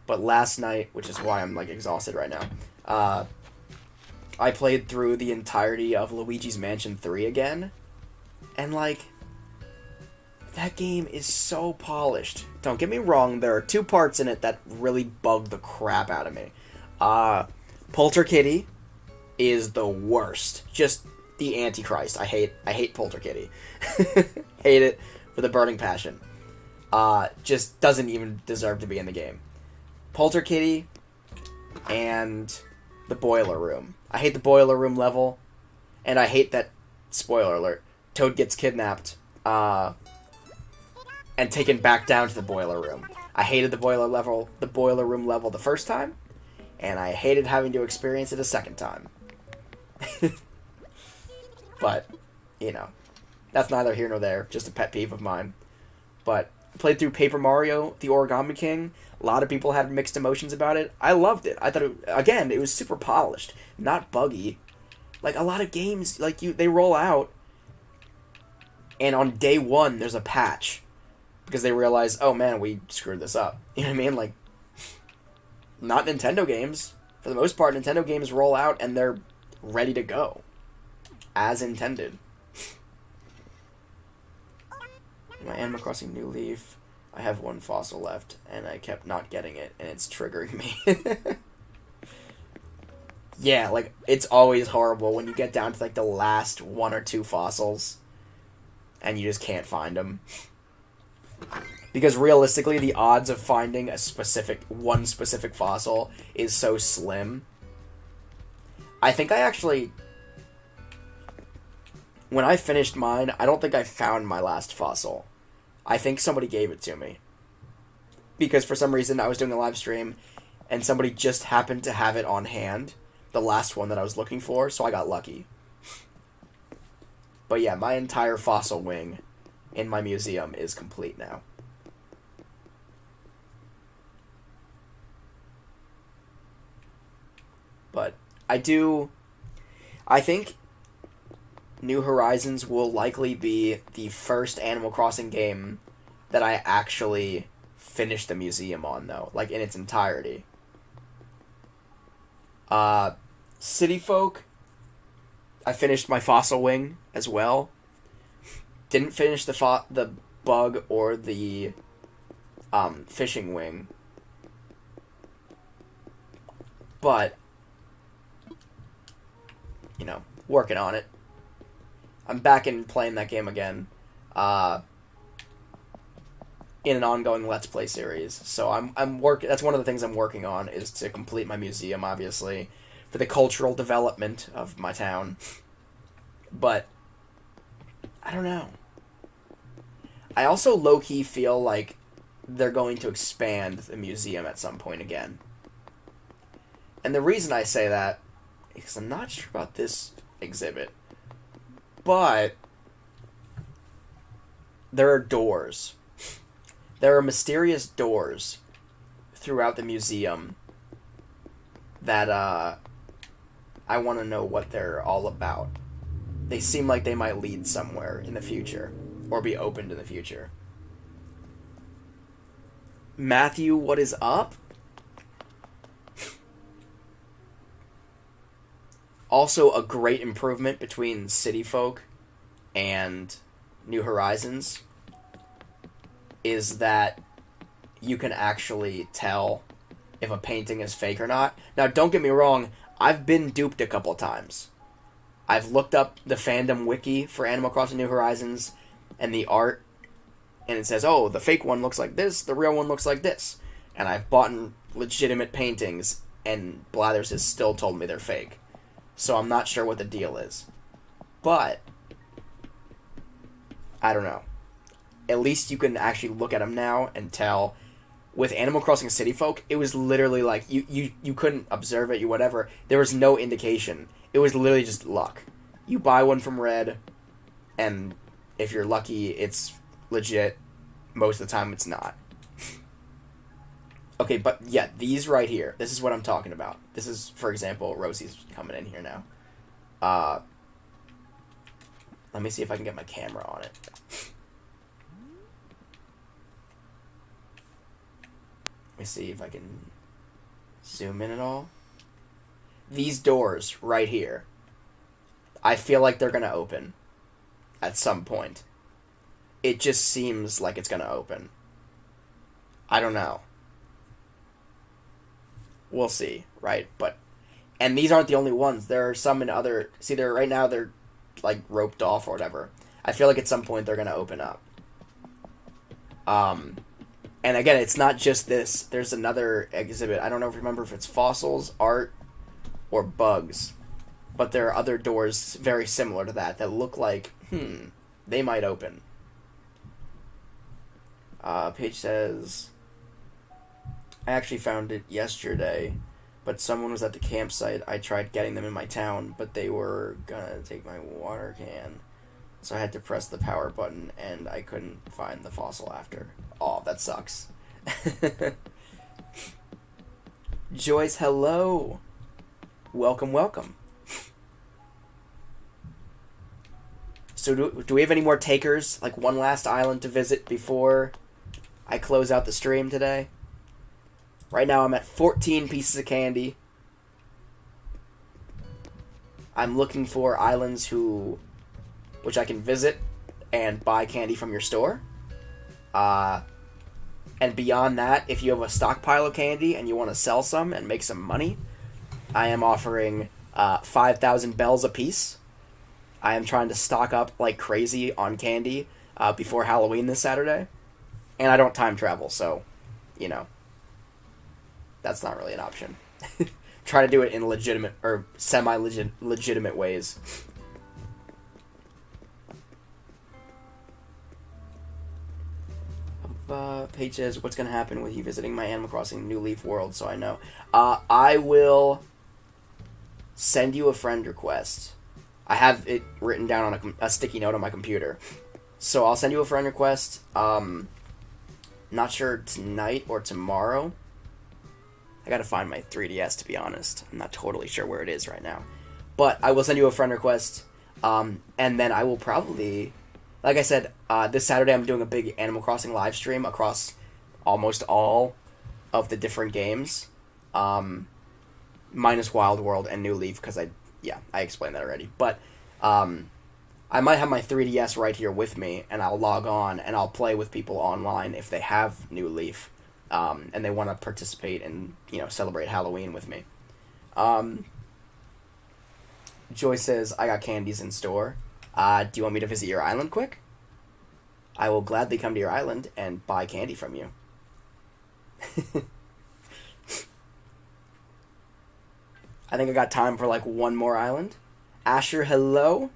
but last night, which is why I'm, like, exhausted right now, I played through the entirety of Luigi's Mansion 3 again, and, like, that game is so polished. Don't get me wrong, there are 2 parts in it that really bug the crap out of me. Polterkitty is the worst. Just the Antichrist. I hate Polterkitty. Hate it for the burning passion. Just doesn't even deserve to be in the game. Polterkitty and the Boiler Room. I hate the Boiler Room level, and I hate that, spoiler alert, Toad gets kidnapped, and taken back down to the Boiler Room. I hated the Boiler Room level the first time, and I hated having to experience it a second time. But, you know, that's neither here nor there, just a pet peeve of mine. But I played through Paper Mario, The Origami King. A lot of people had mixed emotions about it. I loved it. I thought, it was super polished, not buggy. Like, a lot of games, like, they roll out, and on day 1, there's a patch. Because they realize, oh man, we screwed this up. You know what I mean? Like, not Nintendo games. For the most part, Nintendo games roll out, and they're ready to go. As intended. My Animal Crossing New Leaf. I have one fossil left, and I kept not getting it, and it's triggering me. Yeah, like, it's always horrible when you get down to, like, the last one or two fossils, and you just can't find them. Because realistically, the odds of finding one specific fossil is so slim. I think I actually... When I finished mine, I don't think I found my last fossil. I think somebody gave it to me. Because for some reason, I was doing a live stream, and somebody just happened to have it on hand. The last one that I was looking for, so I got lucky. But yeah, my entire fossil wing in my museum is complete now. But I think New Horizons will likely be the first Animal Crossing game that I actually finish the museum on, though, like in its entirety. City Folk, I finished my fossil wing as well. Didn't finish the bug or the fishing wing. But, you know, working on it. I'm back in playing that game again. In an ongoing Let's Play series. So I'm working. That's one of the things I'm working on, is to complete my museum, obviously, for the cultural development of my town. But I don't know. I also low-key feel like they're going to expand the museum at some point again. And the reason I say that is I'm not sure about this exhibit, but there are doors. There are mysterious doors throughout the museum that I want to know what they're all about. They seem like they might lead somewhere in the future, or be opened in the future. Matthew, what is up? Also, a great improvement between City Folk and New Horizons is that you can actually tell if a painting is fake or not. Now, don't get me wrong, I've been duped a couple times. I've looked up the fandom wiki for Animal Crossing New Horizons and the art, and it says, oh, the fake one looks like this, the real one looks like this. And I've bought legitimate paintings, and Blathers has still told me they're fake. So I'm not sure what the deal is. But I don't know. At least you can actually look at them now and tell. With Animal Crossing City Folk, it was literally like, you couldn't observe it, you whatever. There was no indication. It was literally just luck. You buy one from Red, and if you're lucky, it's legit. Most of the time, it's not. Okay, but yeah, these right here. This is what I'm talking about. This is, for example, Rosie's coming in here now. Let me see if I can get my camera on it. Let me see if I can zoom in at all. These doors right here, I feel like they're going to open at some point. It just seems like it's going to open. I don't know. We'll see, right? And these aren't the only ones. There are some in other... See, right now they're, like, roped off or whatever. I feel like at some point they're going to open up. And again, it's not just this. There's another exhibit. I don't know if you remember if it's fossils, art, or bugs. But there are other doors very similar to that look like, they might open. Page says, I actually found it yesterday, but someone was at the campsite. I tried getting them in my town, but they were gonna take my water can. So I had to press the power button, and I couldn't find the fossil after. Oh, that sucks. Joyce, hello. Welcome, welcome. So do we have any more takers? Like one last island to visit before I close out the stream today? Right now I'm at 14 pieces of candy. I'm looking for islands which I can visit and buy candy from your store. And beyond that, if you have a stockpile of candy and you want to sell some and make some money, I am offering 5,000 bells apiece. I am trying to stock up like crazy on candy before Halloween this Saturday. And I don't time travel, so, you know, that's not really an option. Try to do it in legitimate or semi-legitimate ways. Paige says, what's going to happen with you visiting my Animal Crossing New Leaf world, so I know. I will send you a friend request. I have it written down on a sticky note on my computer. So I'll send you a friend request. Not sure tonight or tomorrow. I gotta find my 3DS, to be honest. I'm not totally sure where it is right now. But I will send you a friend request. And then I will probably... Like I said, this Saturday I'm doing a big Animal Crossing live stream across almost all of the different games. Minus Wild World and New Leaf, because I explained that already. But I might have my 3DS right here with me, and I'll log on, and I'll play with people online if they have New Leaf, and they want to participate and, celebrate Halloween with me. Joy says, I got candies in store. Do you want me to visit your island quick? I will gladly come to your island and buy candy from you. I think I got time for like one more island. Asher, hello?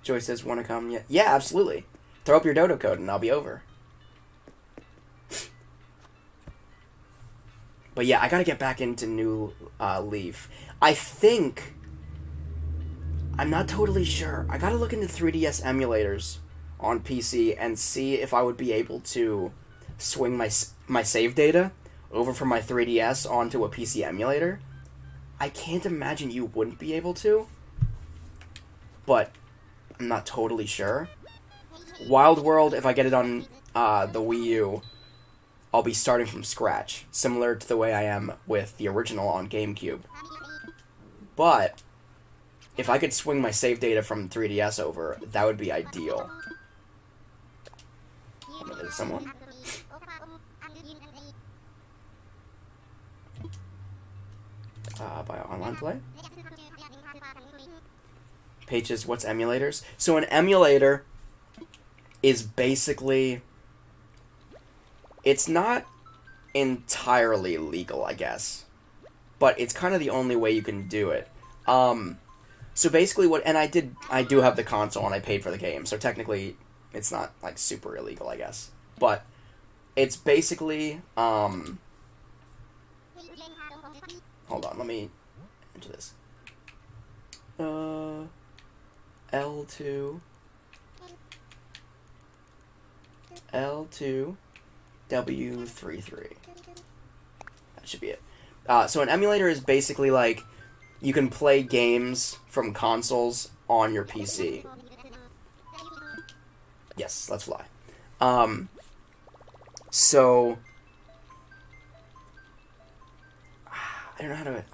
Joy says, want to come? Yeah, absolutely. Throw up your dodo code and I'll be over. But yeah, I gotta get back into New Leaf. I think... I'm not totally sure. I gotta look into 3DS emulators on PC and see if I would be able to swing my save data over from my 3DS onto a PC emulator. I can't imagine you wouldn't be able to, but I'm not totally sure. Wild World, if I get it on the Wii U, I'll be starting from scratch, similar to the way I am with the original on GameCube. But if I could swing my save data from 3DS over, that would be ideal. Is someone? By online play? Pages, what's emulators? So an emulator is basically... It's not entirely legal, I guess. But it's kind of the only way you can do it. So basically and I do have the console and I paid for the game, so technically it's not like super illegal, I guess. But it's basically hold on, let me enter this. L2 W33. That should be it. So an emulator is basically like you can play games from consoles on your PC. Yes, let's fly. So I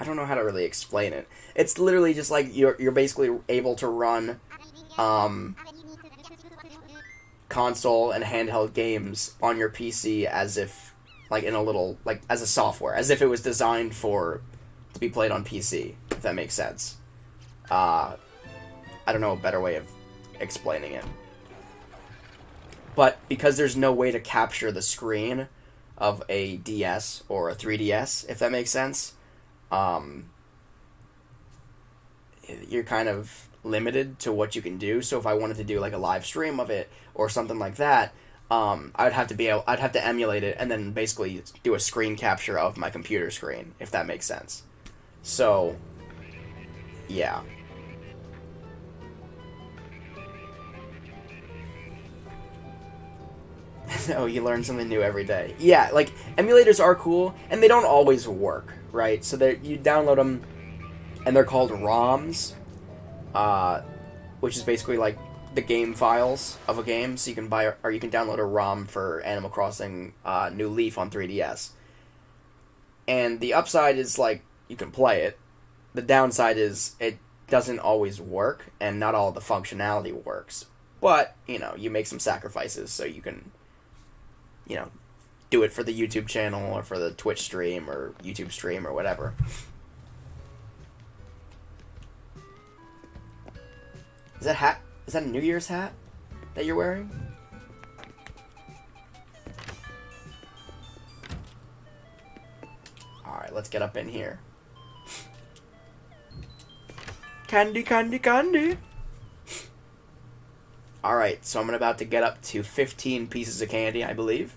don't know how to really explain it. It's literally just like you're basically able to run console and handheld games on your PC as if like in a little like as a software, as if it was designed to be played on PC, if that makes sense. I don't know a better way of explaining it. But because there's no way to capture the screen of a DS or a 3DS, if that makes sense, you're kind of limited to what you can do. So if I wanted to do like a live stream of it or something like that, I'd have to emulate it and then basically do a screen capture of my computer screen, if that makes sense. So, yeah. Oh, you learn something new every day. Yeah, like, emulators are cool, and they don't always work, right? So you download them, and they're called ROMs, which is basically, like, the game files of a game. So you can you can download a ROM for Animal Crossing New Leaf on 3DS. And the upside is, like, you can play it. The downside is it doesn't always work, and not all the functionality works. But, you make some sacrifices so you can you know, do it for the YouTube channel or for the Twitch stream or YouTube stream or whatever. Is that a New Year's hat that you're wearing? Alright, let's get up in here. Candy, candy, candy. Alright, so I'm about to get up to 15 pieces of candy, I believe.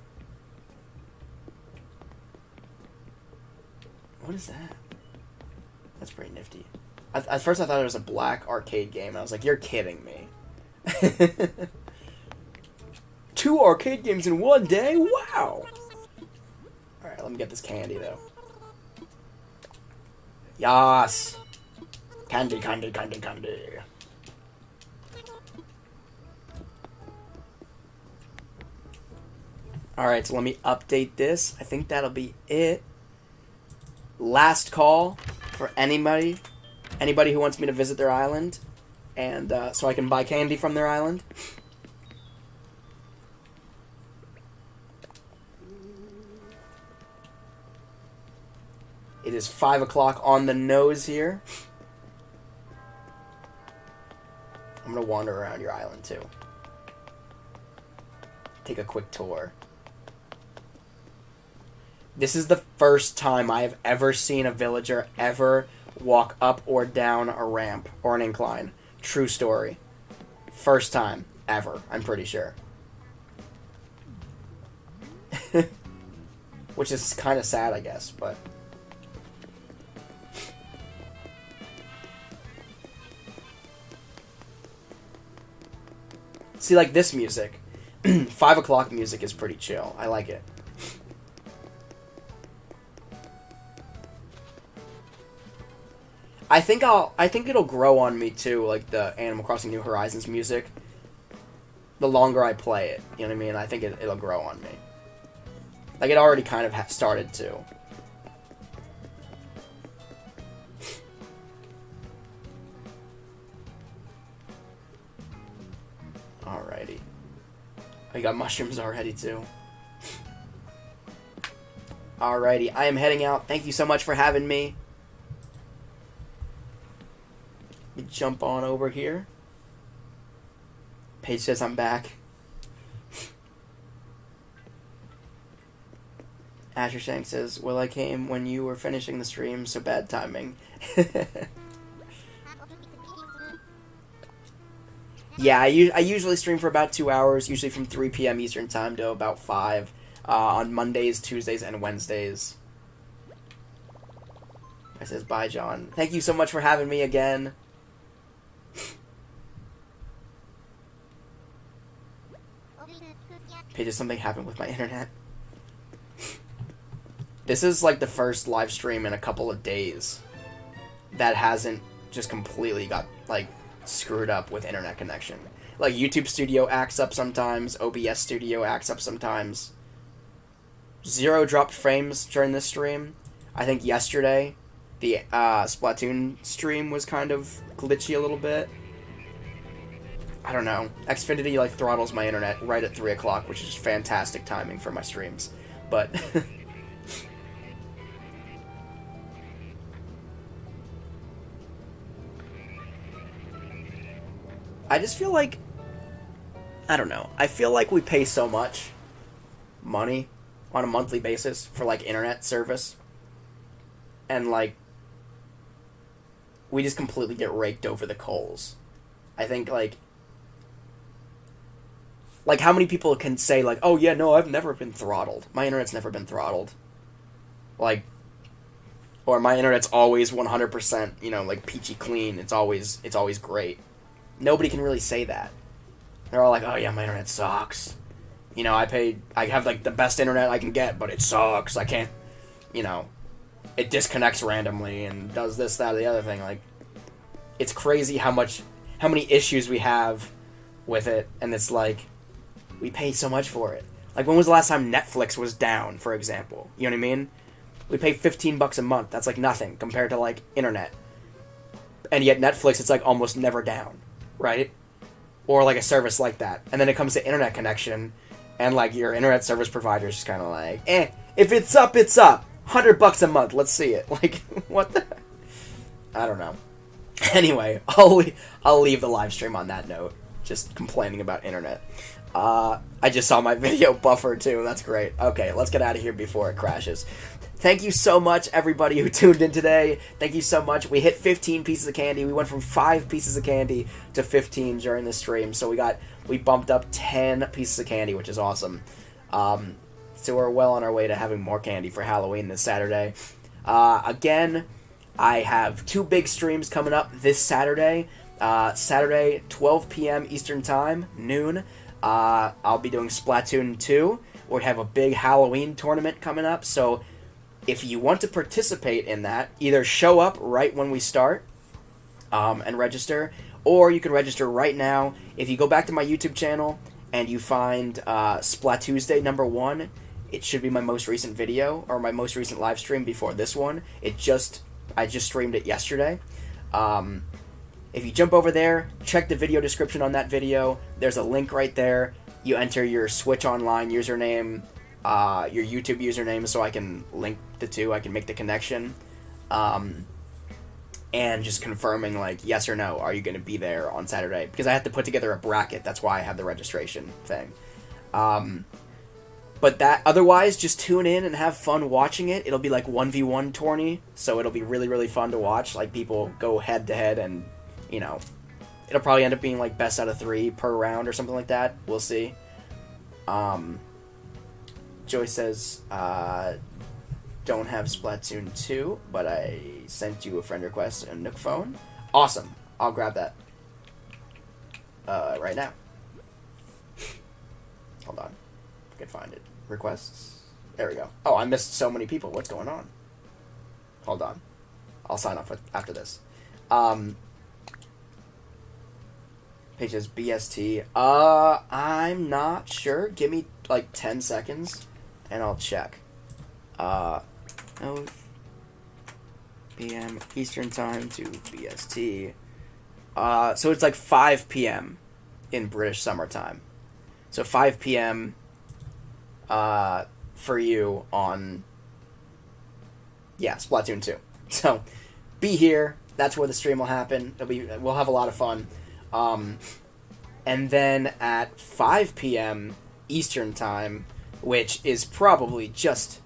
What is that? That's pretty nifty. At first I thought it was a black arcade game, and I was like, you're kidding me. 2 arcade games in one day? Wow! Alright, let me get this candy, though. Yas! Candy, candy, candy, candy. Alright, so let me update this. I think that'll be it. Last call for anybody who wants me to visit their island, and so I can buy candy from their island. It is 5 o'clock on the nose here. I'm gonna wander around your island too. Take a quick tour. This is the first time I have ever seen a villager ever walk up or down a ramp or an incline. True story. First time ever, I'm pretty sure. Which is kind of sad, I guess, but... See, like this music. 5 o'clock music is pretty chill. I like it. I think it'll grow on me too, like the Animal Crossing New Horizons music. The longer I play it, you know what I mean? I think it'll grow on me. Like it already kind of started to. Alrighty. I got mushrooms already too. Alrighty, I am heading out. Thank you so much for having me. Let me jump on over here. Paige says I'm back. Asher Shank says, well, I came when you were finishing the stream, so bad timing. Yeah, I usually stream for about 2 hours, usually from 3 p.m. Eastern Time to about 5, on Mondays, Tuesdays, and Wednesdays. I says, bye, John. Thank you so much for having me again. Pages, something happened with my internet. This is like the first live stream in a couple of days that hasn't just completely got like screwed up with internet connection. Like YouTube Studio acts up sometimes, OBS Studio acts up sometimes. 0 dropped frames during this stream. I think yesterday the Splatoon stream was kind of glitchy a little bit. I don't know. Xfinity like throttles my internet right at 3 o'clock, which is fantastic timing for my streams. But I just feel like, I don't know. I feel like we pay so much money on a monthly basis for like internet service, and like we just completely get raked over the coals. I think like how many people can say, like, oh, yeah, no, I've never been throttled. My internet's never been throttled. Like, or my internet's always 100%, you know, like, peachy clean. It's always great. Nobody can really say that. They're all like, oh, yeah, my internet sucks. You know, I have, like, the best internet I can get, but it sucks. I can't, you know, it disconnects randomly and does this, that, or the other thing. Like, it's crazy how many issues we have with it, and it's like, we pay so much for it. Like, when was the last time Netflix was down, for example? You know what I mean? We pay $15 a month. That's like nothing compared to, like, internet. And yet Netflix, it's like almost never down, right? Or like a service like that. And then it comes to internet connection, And, like, your internet service provider is just kind of like, if it's up, it's up. $100 a month, let's see it. Like, what the... I don't know. Anyway, I'll leave the live stream on that note. Just complaining about internet. I just saw my video buffer, too. That's great. Okay, let's get out of here before it crashes. Thank you so much, everybody who tuned in today. Thank you so much. We hit 15 pieces of candy. We went from 5 pieces of candy to 15 during the stream. So we bumped up 10 pieces of candy, which is awesome. So we're well on our way to having more candy for Halloween this Saturday. Again, I have 2 big streams coming up this Saturday. Saturday, 12 p.m. Eastern Time, noon. I'll be doing Splatoon 2. We have a big Halloween tournament coming up, so if you want to participate in that, either show up right when we start and register, or you can register right now. If you go back to my YouTube channel and you find Splatoon number 1, it should be my most recent video, or my most recent live stream before this one. I just streamed it yesterday. If you jump over there, check the video description on that video. There's a link right there. You enter your Switch Online username, your YouTube username, so I can link the two. I can make the connection. And just confirming, like, yes or no, are you going to be there on Saturday? Because I have to put together a bracket. That's why I have the registration thing. But otherwise, just tune in and have fun watching it. It'll be like 1v1 tourney, so it'll be really, really fun to watch. Like, people go head-to-head and, you know, it'll probably end up being, like, best out of 3 per round or something like that. We'll see. Joy says, don't have Splatoon 2, but I sent you a friend request and Nook phone. Awesome. I'll grab that right now. Hold on. I can find it. Requests. There we go. Oh, I missed so many people. What's going on? Hold on. I'll sign off after this. Page says BST. I'm not sure. Give me like 10 seconds and I'll check. 0 p.m. Eastern Time to BST. So it's like 5 p.m. in British summertime. So 5 p.m. For you on, Splatoon 2. So be here. That's where the stream will happen. We'll have a lot of fun. And then at 5 p.m. Eastern Time, which is probably just,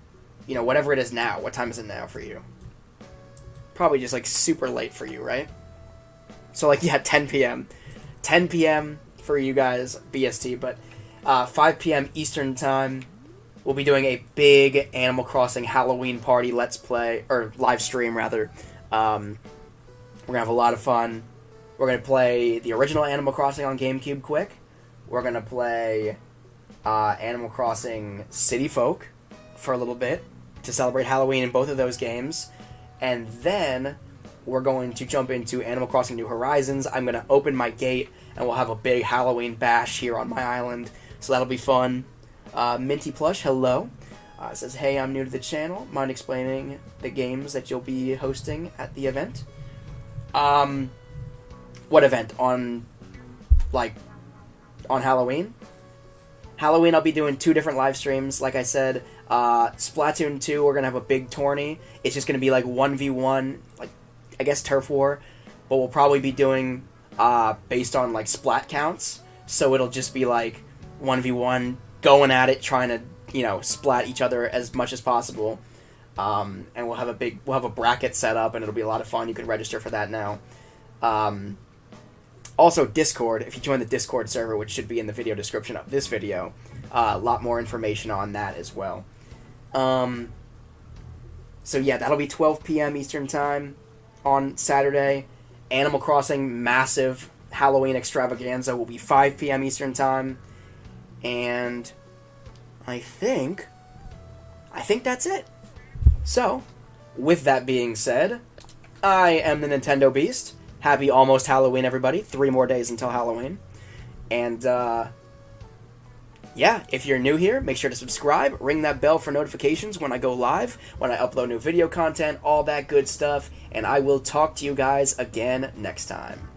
whatever it is now. What time is it now for you? Probably just, like, super late for you, right? So, 10 p.m. 10 p.m. for you guys, BST, but 5 p.m. Eastern Time, we'll be doing a big Animal Crossing Halloween party let's play, or live stream, rather. We're going to have a lot of fun. We're going to play the original Animal Crossing on GameCube quick. We're going to play Animal Crossing City Folk for a little bit to celebrate Halloween in both of those games. And then we're going to jump into Animal Crossing New Horizons. I'm going to open my gate, and we'll have a big Halloween bash here on my island. So that'll be fun. Minty Plush, hello. Says, hey, I'm new to the channel. Mind explaining the games that you'll be hosting at the event? What event? On Halloween? Halloween, I'll be doing 2 different live streams. Like I said, Splatoon 2, we're going to have a big tourney. It's just going to be like 1v1, I guess turf war. But we'll probably be doing based on splat counts. So it'll just be 1v1, going at it, trying to, splat each other as much as possible. And we'll have a bracket set up, and it'll be a lot of fun. You can register for that now. Also, Discord, if you join the Discord server, which should be in the video description of this video, a lot more information on that as well. So that'll be 12 p.m. Eastern Time on Saturday. Animal Crossing massive Halloween extravaganza will be 5 p.m. Eastern Time. And I think that's it. So, with that being said, I am the Nintendo Beast. Happy almost Halloween, everybody. 3 more days until Halloween. And, if you're new here, make sure to subscribe. Ring that bell for notifications when I go live, when I upload new video content, all that good stuff. And I will talk to you guys again next time.